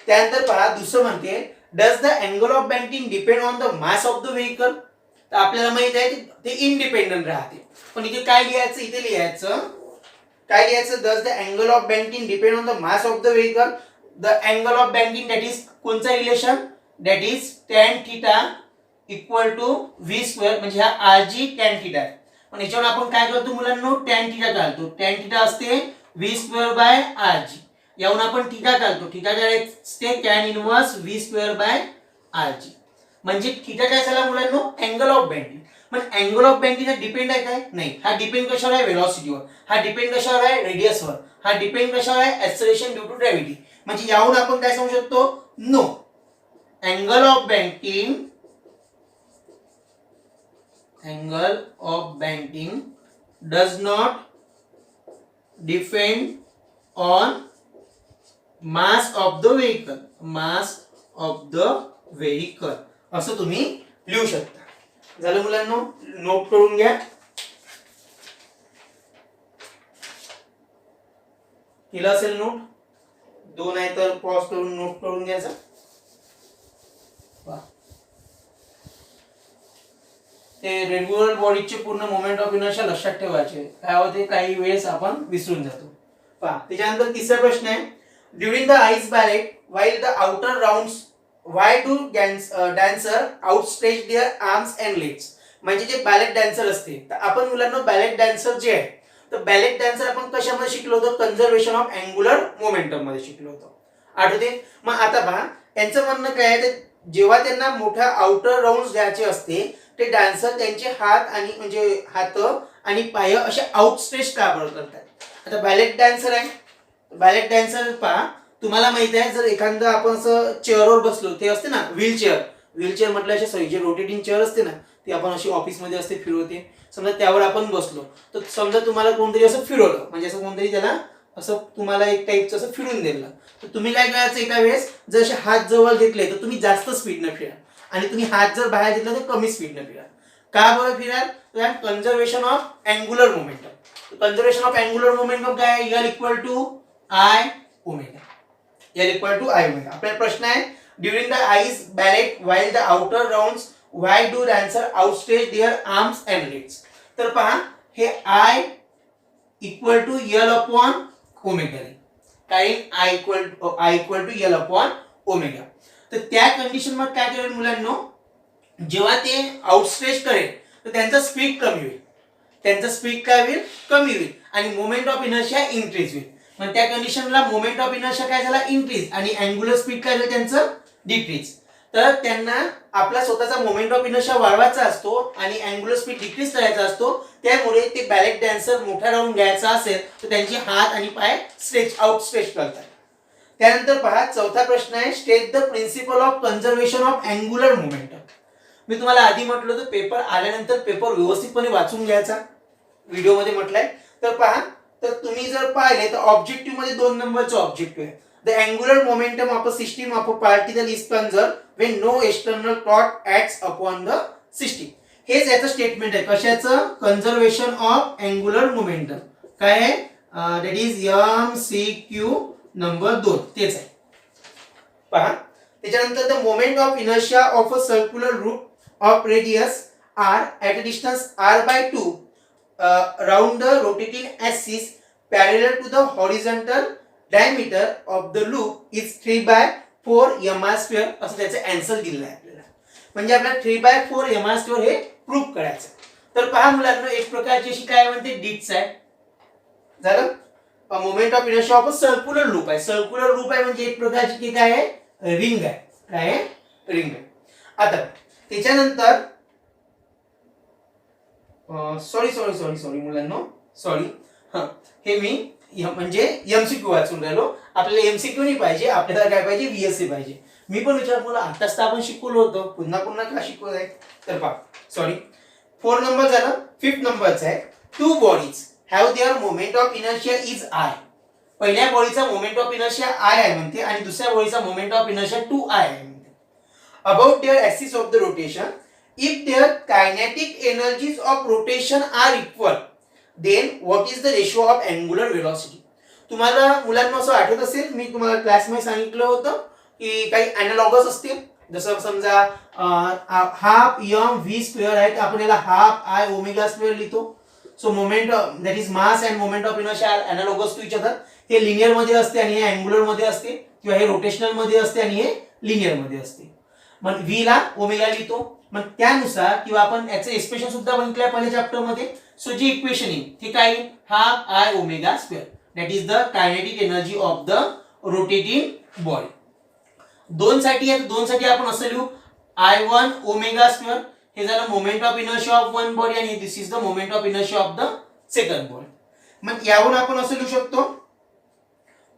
त्यानंतर पहा दुसरं म्हणते does the angle of banking depend on the mass of the vehicle. तर आपल्याला माहित आहे ते इंडिपेंडेंट राहते पण इथे काय लिहायचं इथे लिहायचं काय लिहायचं does the angle of banking depend on the mass of the vehicle. The angle of banking that is कोणचा relation that is tan theta equal to V square म्हणजे हा आर जी टॅन थिटा आहे. पण याच्यावर आपण काय करतो मुलांनो, टॅन थिटा काढतो. टॅन थिटा असते v square by r g. याहून आपण थिटा काढतो. थिटा काय असते tan inverse v square by r g. म्हणजे थिटा काय झाला मुलांनो, अँगल ऑफ बेंडिंग. पण अँगल ऑफ बेंडिंग हा डिपेंड आहे काय? नाही. हा डिपेंड कशावर आहे? व्हेलॉसिटीवर. हा डिपेंड कशावर आहे? रेडियसवर. हा डिपेंड कशावर आहे? Acceleration due to gravity. म्हणजे याहून आपण काय सांगू शकतो? No, angle of bending does not depend on mass of the vehicle. असं तुम्ही लिहू शकता. झालं मुलांनो, नोट करून घ्या. केलं असेल नोट? दोन आहे तर पॉज करून नोट करून घ्यायचा. ते रेग्युलर बॉडीचे पूर्ण मोमेंट ऑफ इनर्शिया लक्षात ठेवायचे. काय होते काही वेळेस आपण विसरून जातो. पहा त्याच्यानंतर तिसरा प्रश्न आहे, during the ice ballet while the outer rounds why do dancer outstretch their arms and legs. म्हणजे जे बॅलेट डान्सर असते, तर आपण मुलांना बॅलेट डान्सर जे आहे, तर बॅलेट डान्सर आपण कशामध्ये शिकलो होतो? कन्झर्वेशन ऑफ अँग्युलर मोमेंटम मध्ये शिकलो होतो. आठवते? मग आता पहा यांचं म्हणणं काय आहे, जेव्हा त्यांना मोठा आउटर राउंड द्यायचे असते, ते डान्सर त्यांचे हात आणि म्हणजे हात आणि पाय असे आउटस्ट्रेच का बरं करतात? आता बॅलेट डान्सर आहे, बॅलेट डान्सर पहा तुम्हाला माहिती आहे, जर एखादा आपण असं चेअरवर बसलो, ते असते ना व्हीलचेअर म्हटलं असे जे रोटेटिंग चेअर असते ना, ती आपण अशी ऑफिसमध्ये असते फिरवते. समजा त्यावर आपण बसलो, तर समजा तुम्हाला कोणतरी असं फिरवलं, म्हणजे असं कोणतरी त्याला असं तुम्हाला एक टाईपचं असं फिरून दिलं, तर तुम्ही काय करायचं, एका वेळेस जर असे हात जवळ घेतले तर तुम्ही जास्त स्पीडनं फिरा, आणि तुम्ही हात जर बाहेर घेतला तर कमी स्पीडनं फिरा. का बरं फिराल? तर conservation of angular momentum. Conservation of angular momentum काय आहे? L equal to I omega. L equal to I omega. आपला प्रश्न आहे, during the ice ballet while the outer rounds why do dancer outstretch their arms and legs. तर पहा हे I equal to L upon omega. काय I equal to L upon omega. तर त्या condition मध्ये काय करेल मुलांनो, जेव्हा ते आउटस्ट्रेच करेल तर त्यांचा स्पीड कमी होईल. त्यांचा स्पीड काय होईल? कमी होईल. आणि मोमेंट ऑफ इनर्शिया इन्क्रीज होईल. मग त्या कंडिशनला मोमेंट ऑफ इनर्शिया काय झाला? इन्क्रीज. आणि अँग्युलर स्पीड काय झालं त्यांचं? डिक्रीज. तर त्यांना आपला स्वतःचा मोमेंट ऑफ इनर्शिया वाढवायचा असतो आणि अँग्युलर स्पीड डिक्रीज करायचा असतो. त्यामुळे ते बॅलेट डान्सर मोठा राऊंड घ्यायचा असेल तर त्यांचे हात आणि पाय आउटस्ट्रेच करतात. त्यानंतर पहा चौथा प्रश्न आहे, state the principle of conservation of angular momentum. मी तुम्हाला आधी म्हटलं होतं पेपर आल्यानंतर पेपर व्यवस्थितपणे वाचून घ्यायचा, व्हिडिओमध्ये म्हटलंय. तर पहा, तर तुम्ही जर पाहिले तर ऑब्जेक्टिव्ह मध्ये 2 नंबरचं ऑब्जेक्टिव्ह आहे, the angular momentum of a system of a particle is conserved when no external torque acts upon the system. हेच याचं स्टेटमेंट आहे. कशाचं? Conservation of angular momentum. काय आहे? दॅट इज MCQ नंबर 2 तेच आहे. पहा त्याच्यानंतर the moment of inertia of a circular root of radius r at a distance r by 2 round the rotating axis parallel to the horizontal diameter of the loop is 3/4 mr². असं त्याचं answer दिलेलं आहे आपल्याला. म्हणजे आपल्याला 3/4 mr² हे prove करायचं. तर पहा मुलांना एक प्रकारची अशी काय म्हणते डिट्स आहे. झालं? Moment of inertia of a circular loop आहे. सर्क्युलर लूप आहे म्हणजे एक प्रकारची काय आहे? रिंग आहे. काय आहे? रिंग आहे. आता त्याच्यानंतर सॉरी मुलांनो, सॉरी, हे मी म्हणजे MCQ वाचून राहिलो. आपल्याला MCQ नाही पाहिजे, आपल्याला काय पाहिजे? VSA पाहिजे. मी पण विचार केला आताच तर आपण शिकवलं होतं, पुन्हा का शिकवत आहे? तर पहा सॉरी 4 नंबर झालं. 5th नंबरचा आहे, to bodies have their moment of inertia is I. पहिल्या बॉडीचा मोमेंट ऑफ इनर्शिया आय आहे म्हणते आणि दुसऱ्या बॉडीचा मोमेंट ऑफ इनर्शिया 2I आहे म्हणते. About their axis of the rotation, if their kinetic energies of rotation are equal, then what is the ratio of angular velocity? तुम्हाला मुलांना असं आठवत असेल, मी तुम्हाला क्लासमध्ये सांगितलं होतं की काही अॅनालॉगस असतील. जसं समजा हाफ MV² आहे, आपण याला हाफ I ओमेगा² लिहितो. So moment that is mass and moment of inertia are analogous to each other. हे लिनियर मध्ये असते आणि हे अँग्युलर मध्ये असते, किंवा हे रोटेशनल मध्ये असते आणि हे लिनियर मध्ये असते. मग V ला ओमेगा लिहितो. मग त्यानुसार किंवा आपण याचं एक्सप्रेशन सुद्धा बघितलं पहिल्या चॅप्टर मध्ये. सो जी इक्वेशन येईल ती काय, half i omega square that is the kinetic energy of the rotating body. दोन साठी आपण असं लिहू I1 ओमेगा स्क्वेअर, हे झालं moment of inertia of one body आणि this is the moment of inertia of the second body. मग यावरून आपण असं लिहू शकतो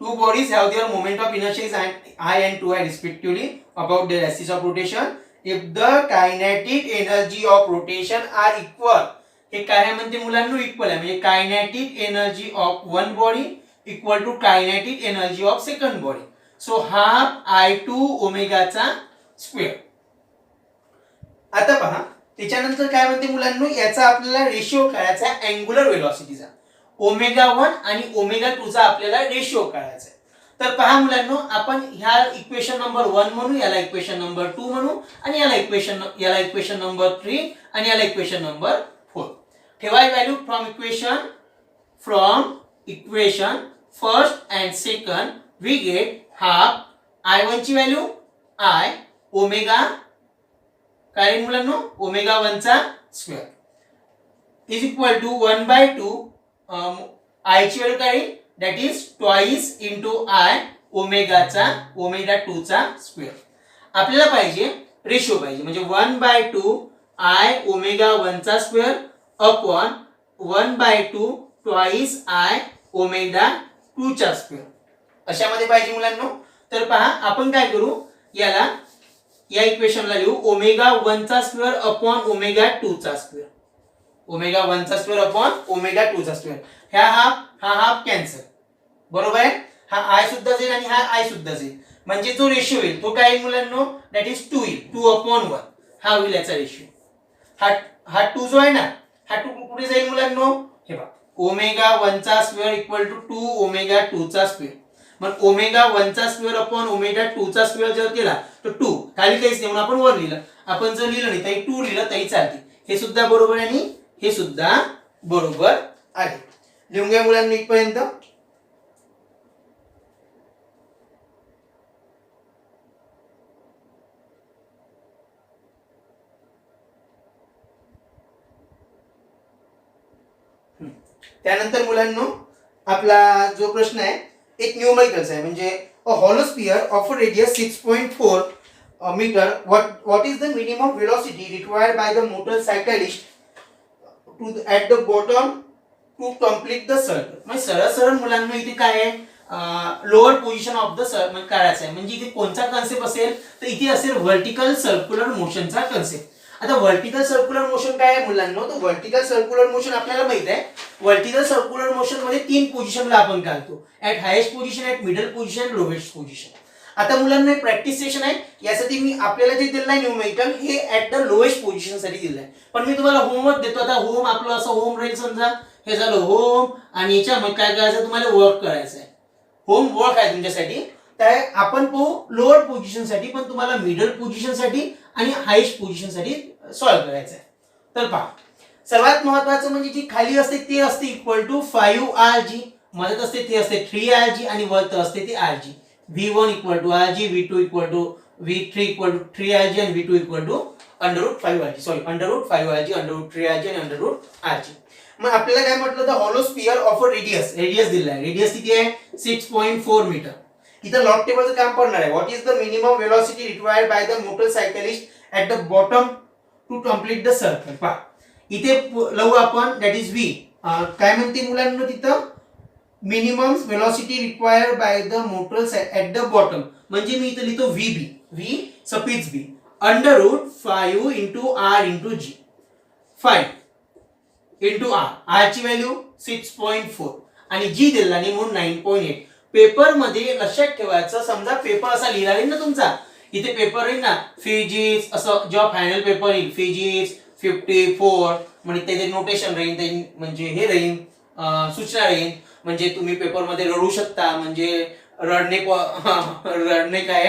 two bodies have their moment of inertia is I and 2I respectively about their axis of rotation if the kinetic energy of rotation are equal. हे काय म्हणते मुलांनो, इक्वल आहे म्हणजे kinetic energy of one body equal to kinetic energy of second body. So half I2 ओमेगाचा square. आता पहा त्याच्यानंतर काय म्हणते मुलांनो, याचा आपल्याला रेशिओ काढायचा आहे अँग्युलर वेलोसिटीचा. ओमेगा 1 आणि ओमेगा 2 चा आपल्याला रेशिओ काढायचा आहे. तर पहा मुलांनो, आपण ह्या इक्वेशन नंबर 1 म्हणू, याला इक्वेशन नंबर 2 म्हणू आणि याला इक्वेशन नंबर 3 आणि याला इक्वेशन नंबर 4. ठेवाय value from equation first and second we get half I1 ची व्हॅल्यू I ओमेगा काय मुलांनो ओमेगा 1 चा square is equal to 1/2 I ची व्हॅल्यू काय that is twice into I omega 2 चा स्क्वेअर. आपल्याला पाहिजे रेशिओ पाहिजे म्हणजे 1/2 I ओमेगा 1 चा square upon 1/2 twice I omega 2 चा स्क्वेअर अशामध्ये पाहिजे मुलांनो. तर पहा आपण काय करू, याला या इक्वेशनला लिहू ओमेगा 1 चा स्क्वेअर अपॉन ओमेगा 2 चा स्क्वेअर. ओमेगा 1 चा स्क्वेअर अपॉन ओमेगा 2 चा स्क्वेअर. हा हाफ कॅन्सल, बरोबर आहे. हा I सुद्धा जाईल आणि हा I सुद्धा जाईल म्हणजे जो रेशिओ येईल तो काय मुलांनो दॅट इज 2 येईल. 2/1 हा होईल याचा रेशिओ. हा 2 जो आहे ना, हा 2 कुठे जाईल मुलांनो, हे बघा ओमेगा 1 चा स्क्वेअर इक्वल टू 2 ओमेगा 2 चा स्क्वेअर. मग ओमेगा 1 चा स्क्वेअर अपॉन ओमेगा 2 चा स्क्वेअर जर केला तर 2 खाली काहीच नाही म्हणून आपण 1 लिहिलं. आपण जर लिहिलं नाही तरी 2 लिहिलं तरी चालते. हे सुद्धा बरोबर आहे आणि हे सुद्धा बरोबर आहे. लिहून घ्या मुलांनी इथपर्यंत. त्यानंतर मुलांनो आपला जो प्रश्न आहे एक न्यूमेरिकल्स आहे म्हणजे a hollow sphere of a radius 6.4 metre what is the minimum velocity required by the motorcyclist to at the bottom to complete the circle. म्हणजे सरळ मुलांना इथे काय आहे lower position of the circle काढायचं आहे. म्हणजे इथे कोणता कन्सेप्ट असेल तर इथे असेल व्हर्टिकल सर्क्युलर मोशनचा कन्सेप्ट. आता व्हर्टिकल सर्क्युलर मोशन काय आहे मुलांना, तर व्हर्टिकल सर्क्युलर मोशन आपल्याला माहित आहे. व्हर्टिकल सर्क्युलर मोशन मध्ये 3 पोझिशनला आपण काढतो, at highest position, at middle position, lowest position. आता मुलांना प्रॅक्टिस सेशन आहे यासाठी मी आपल्याला जे दिलं आहे न्यूमेरिकल हे ऍट द लोएस्ट पोझिशन साठी दिलं आहे. पण मी तुम्हाला होमवर्क देतो. आता होम आपलं असं होम राहील समजा हे झालं होम आणि याच्यामध्ये काय करायचं तुम्हाला वर्क करायचं आहे. होम वर्क आहे तुमच्यासाठी. तर आपण पाहू लोअर पोझिशन साठी पण तुम्हाला मिडल पोझिशन साठी आणि हायेस्ट पोझिशन साठी सॉल्व्ह करायचं आहे. तर पहा सर्वात महत्त्वाचं म्हणजे जी खाली असते ते असते इक्वल टू 5rg, मदत असते ते असते 3rg आणि वरत असते ते rg. v1 equal to rg, v2 equal to v3 equal to 3rg आणि v2 equal to √5rg. Sorry √5rg, √3rg आणि √rg. मग आपल्याला काय म्हटलं तर hollow sphere of a radius दिलेला आहे. रेडियस किती आहे 6.4 मीटर. इथं लॉग टेबलचं काम पडणार आहे. What is the minimum velocity required by the motorcyclist at the bottom to complete the circle. पहा इथे लावू आपण दॅट इज v. काय म्हणते मुलांना तिथं minimum velocity required by the motorcycle at the bottom म्हणजे मी इथं लिहितो vb, v suffix b √5 into r into g. 5 into r ची व्हॅल्यू 6.4 आणि g दिला नाही म्हणून 9.8. पेपर मध्ये लक्षात ठेवायचं, समजा पेपर असा लिहिला आहे ना तुमचा, इथे पेपर येईल ना फिजिक्स असं जेव्हा फायनल पेपर येईल फिजिक्स 54 म्हणजे त्याचे नोटेशन राहील, म्हणजे हे राहील सूचना राहील. म्हणजे तुम्ही पेपर मध्ये रडू शकता, म्हणजे रडणे काय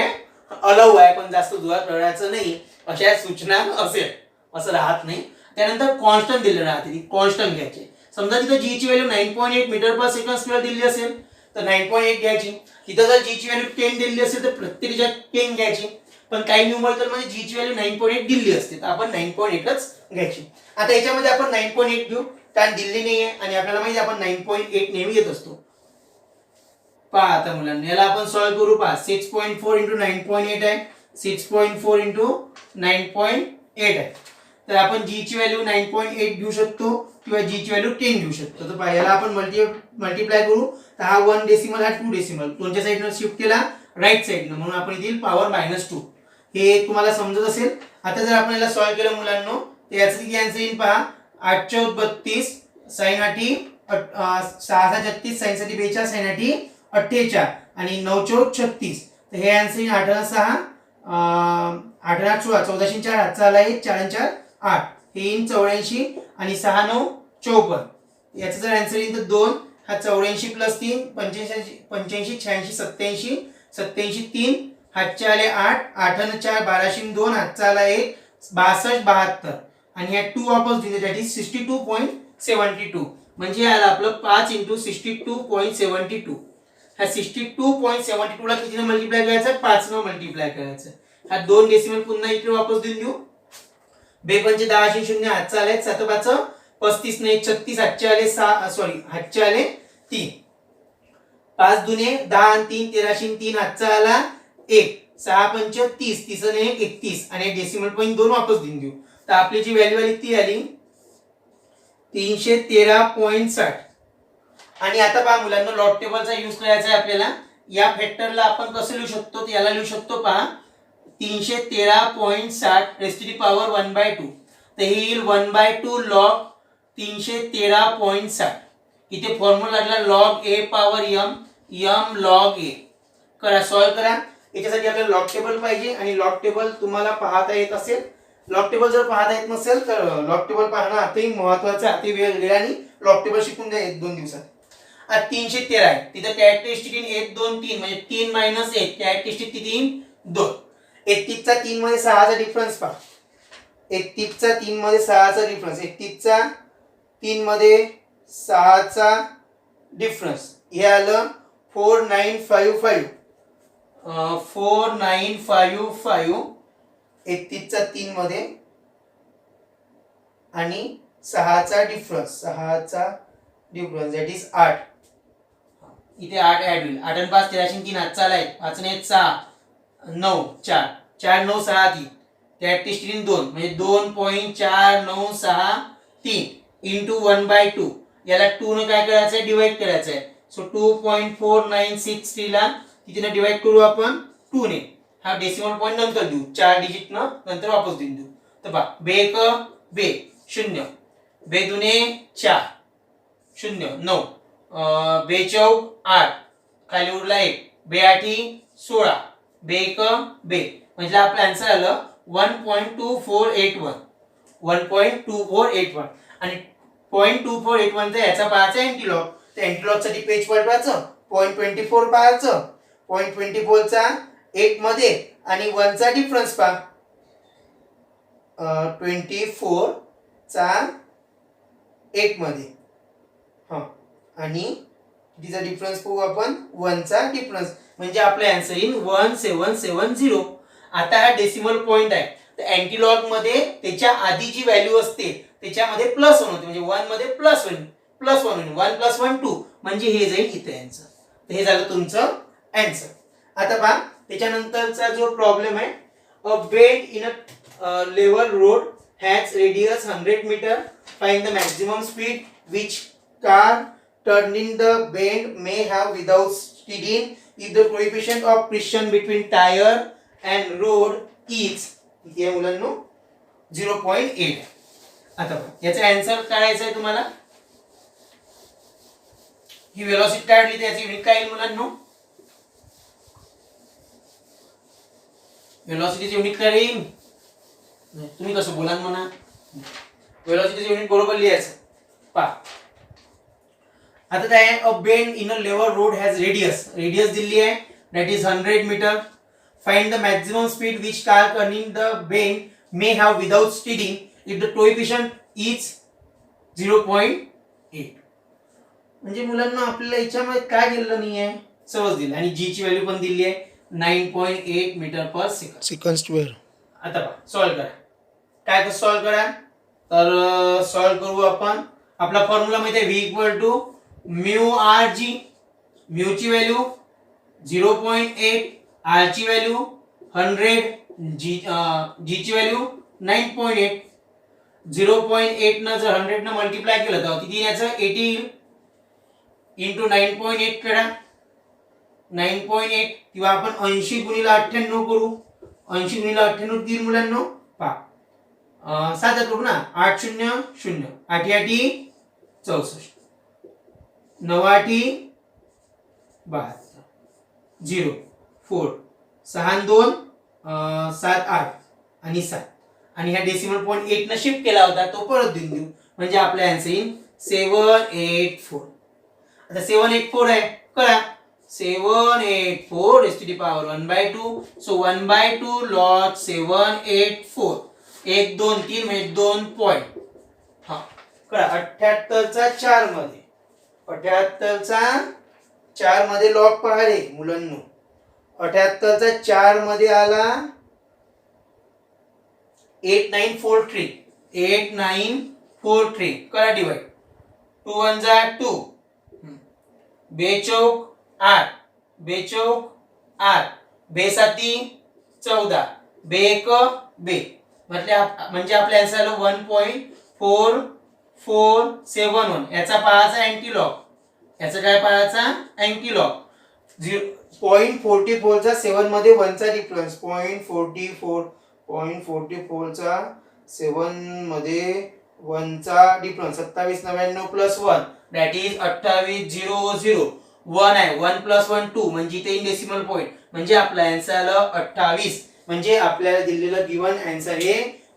अलाउ आहे पण जास्त जोरात रडायचं नाही अशा सूचना असेल, असं राहत नाही. त्यानंतर कॉन्स्टंट दिले राहते, ती कॉन्स्टंट घ्यायची. समजा तिथं जी ची value 9.8 metre per second square दिली असेल तर 9.8 घ्यायची. तिथं जर जी ची व्हॅल्यू 10 दिली असेल तर प्रत्येक 10 घ्यायची. पण काही न्यूमरिकल मध्ये जी ची व्हॅल्यू 9.8 दिल्ली असते, तर आपण 9.8च घ्यायची. आता याच्यामध्ये आपण 9.8 घेऊ, कारण दिल्ली नाही आहे आणि आपल्याला माहिती आपण 9.8 नेहमी घेत असतो. पहा आता मुलांना याला आपण सॉल्व्ह करू. पहा 6.4 इंटू 9.8 आहे, 6.4 इंटू 9.8 आहे. तर आपण जी ची व्हॅल्यू 9.8 घेऊ शकतो किंवा जी ची व्हॅल्यू 10 घेऊ शकतो. तर पहा याला आपण मल्टिप्लाय करू. तर हा 1 डेसिमल हा 2 डेसिमल दोनच्या साईडनं शिफ्ट केला राईट साईडनं, म्हणून आपण इथे पॉवर -2. हे तुम्हाला समजत असेल. आता जर आपण याला सॉल्व्ह केलं मुलांनो, तर याचं किती आन्सर येईल पहा. 8 चौक 32, साइन 6 6 36, साइन 42, साइन 48 आणि 9 चौक 36. तर हे आन्सर येईल 8 6 8 8 16, 14 4 हातचा आला आहे, 4 4 8, हे येईल 84 आणि 6 9 54. याचा जर आन्सर येईल तर 2, हा 84 प्लस 3 85 85 86 87 87 3, हातचे आले 8 8 आणि 4 12 2, हातचा आला 1 62 72 आणि ह्या 2 वापस दिले, दॅट इज 62.72. म्हणजे याला आपलं 5 × 62.72. हा 62.72 ला कितीने मल्टिप्लाय करायचं, 5 ने मल्टिप्लाय करायचं. हा 2 डेसिमल पुन्हा इकडे वापस देऊन देऊ. बेपंचे 10 0, हातचा आले 7 5 35 ने 36, हातचे आले 6 सॉरी हातचे आले 3, 5 दुने 10 आणि 3 13 3, हातचा आला 1 6 5 30 30 ने 31 आणि डेसिमल पॉइंट 2 वापस देऊन देऊ. तर आपली जी व्हॅल्यू आली ती आली 313.60. आणि आता पहा मुलांना लॉग टेबलचा यूज करायचा आहे आपल्याला. या फॅक्टरला आपण कसं लिहू शकतो, तर याला लिहू शकतो पहा 313.60 रेस्ट टू दी पॉवर 1/2. तर हे येईल 1/2 लॉग 313.60. इथे फॉर्म्युला लागला लॉग ए पॉवर m लॉग ए. करा सॉल्व करा. याच्यासाठी आपल्याला लॉग टेबल पाहिजे आणि लॉग टेबल तुम्हाला पाहता येत असेल. लॉग टेबल जर पाहता येत नसेल तर लॉग टेबल पाहणं अतिशय महत्त्वाचं, अति वेळ आणि लॉग टेबल शिकून द्या 1-2 दिवसात. आता 313 आहे, तिथे कॅरेक्टरिस्टिक इन 1 2 3 म्हणजे 3 - 1 कॅरेक्टरिस्टिक किती येईल 2. 31 चा 3 मध्ये 6 चा डिफरन्स पहा. 31 चा 3 मध्ये 6 चा डिफरन्स, 31 चा 3 मध्ये 6 चा डिफरन्स हे आलं 4955. 4955 31 चा 3 मध्ये आणि 6 चा डिफरन्स दॅट इज 8. इथे 8 ऍड होईल. 8 आणि 5 13 3, हातचा आलाय 5 ने 6 9 4 4 9 6 3, कॅरेक्टरिस्टिक 2 म्हणजे 2.4963 इंटू 1/2. याला 2 ने काय करायचंय, डिवाइड करायचंय. सो 2.4963 ला कितीने डिवाइड करू आपण 2 ने. हा डेसिमल पॉइंट नंतर देऊ, 4 डिजिट न नंतर वापस देऊन देऊ. तर पहा बे 1 बे 0, बे दुने 4 0 9, बे चौक 8, खाली उरला 1, बे 8 16, बे 1 बे, म्हणजे आपलं आन्सर आलं 1.2481. 1.2481 आणि 0.2481 चा याचा पाहायचा अँटीलॉग. तर अँटीलॉग साठी पेज पलटवायचं, 0.24 पाहायचं, 0.24 चा 8 मध्ये आणि 1 चा डिफरन्स पहा. 24 चा 8 मध्ये हा आणि कितीचा डिफरन्स पाहू आपण, 1 चा डिफरन्स, म्हणजे आपला आन्सर येईल 1770. आता हा डेसिमल पॉइंट आहे, तर अँटीलॉग मध्ये त्याच्या आधी जी व्हॅल्यू असते त्याच्यामध्ये +1 होते, म्हणजे 1 मध्ये +1 होईल. 1 + 1 2 म्हणजे हे जाईल इथे आन्सर. तर हे झालं तुमचं आन्सर. आता पहा त्याच्यानंतरचा जो प्रॉब्लेम आहे, a bend in a level road has radius 100 metre, find the maximum speed which car turning the bend may have without steering if the coefficient of friction between tire and road is हे मुलांनो 0.8. आता याचा answer काढायचा आहे तुम्हाला. ही velocity काढली, त्याची unit काय येईल मुलांनो, वेलोसिटीची युनिट काय येईल, तुम्ही कसं बोलाल म्हणा, वेलोसिटीची युनिट बरोबर लिहायचं. पहा आता काय आहे, a bend in a level road has radius दिली आहे, that is 100 metre. Find the maximum speed which car turning the bend may have without steering if the coefficient is 0.8. म्हणजे मुलांना आपल्याला याच्यामध्ये काय दिलेलं नाही आहे, सहज दिलं आणि जी ची व्हॅल्यू पण दिली आहे. 9.8 metre per second. Second square. आता पहा सॉल्व करा. काय कसं सॉल्व करा तर सॉल्व करू आपण. आपला फॉर्म्युला माहिती आहे v equal to mu r g. Mu ची व्हॅल्यू 0.8, आर ची व्हॅल्यू 100, जी ची व्हॅल्यू 9.8. 0.8 न जर 100 न मल्टिप्लाय केलं तर किती याचं 80 इंटू 9.8 करा. 9.8 किंवा आपण 80 गुणिले 98 करू. 80 गुणिले 98 तीन मुलांनो पहा 7 करू ना. 8 0 0, 8 8 64, 9 8 72, 0 4 6 2 7 8 आणि 7 आणि ह्या डेसिमल पॉइंट 8 न शिफ्ट केला होता तो परत देऊन देऊ म्हणजे आपला आन्सर येईल 784. आता 784 आहे करा. 784 raised to the power 1/2. So 1/2 log 784. 1 2 3 म्हणजे 2 पॉइंट. हा करा. 78 चा 4 मध्ये 78 चा 4 मध्ये लॉग पहा रे मुलांनो. 78 चा 4 मध्ये आला 8943. 8943 करा डिवाइड. 2 1 जा 2, बेचौक 8, बेचौक 8, बेसाती 14, बेक बे म्हणजे आपल्या आन्सर आलं 1.4471. याचा पाहायचा अँटीलॉग. याचा काय पाहायचा अँटीलॉग. 0.44 चा 7 मध्ये 1 चा डिफरन्स. 0.44 चा 7 मध्ये 1 चा डिफरन्स 2799 प्लस 1 दॅट इज 2800. 1 आहे 1 प्लस 1 2 म्हणजे इथे डेसिमल पॉइंट म्हणजे आपला आन्सर आलं 28. म्हणजे आपल्याला दिलेलं गिवन आन्सर हे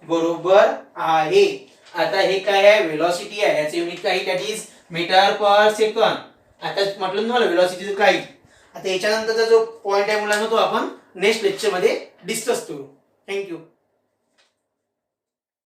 बरोबर आहे. आता हे काय आहे वेलोसिटी आहे. याचे युनिट काय that is metre per second. आता म्हटलं तुम्हाला वेलोसिटीचं काय. आता याच्यानंतरचा जो पॉइंट आहे मुलांना तो आपण नेक्स्ट लेक्चर मध्ये डिस्कस करू. थँक्यू.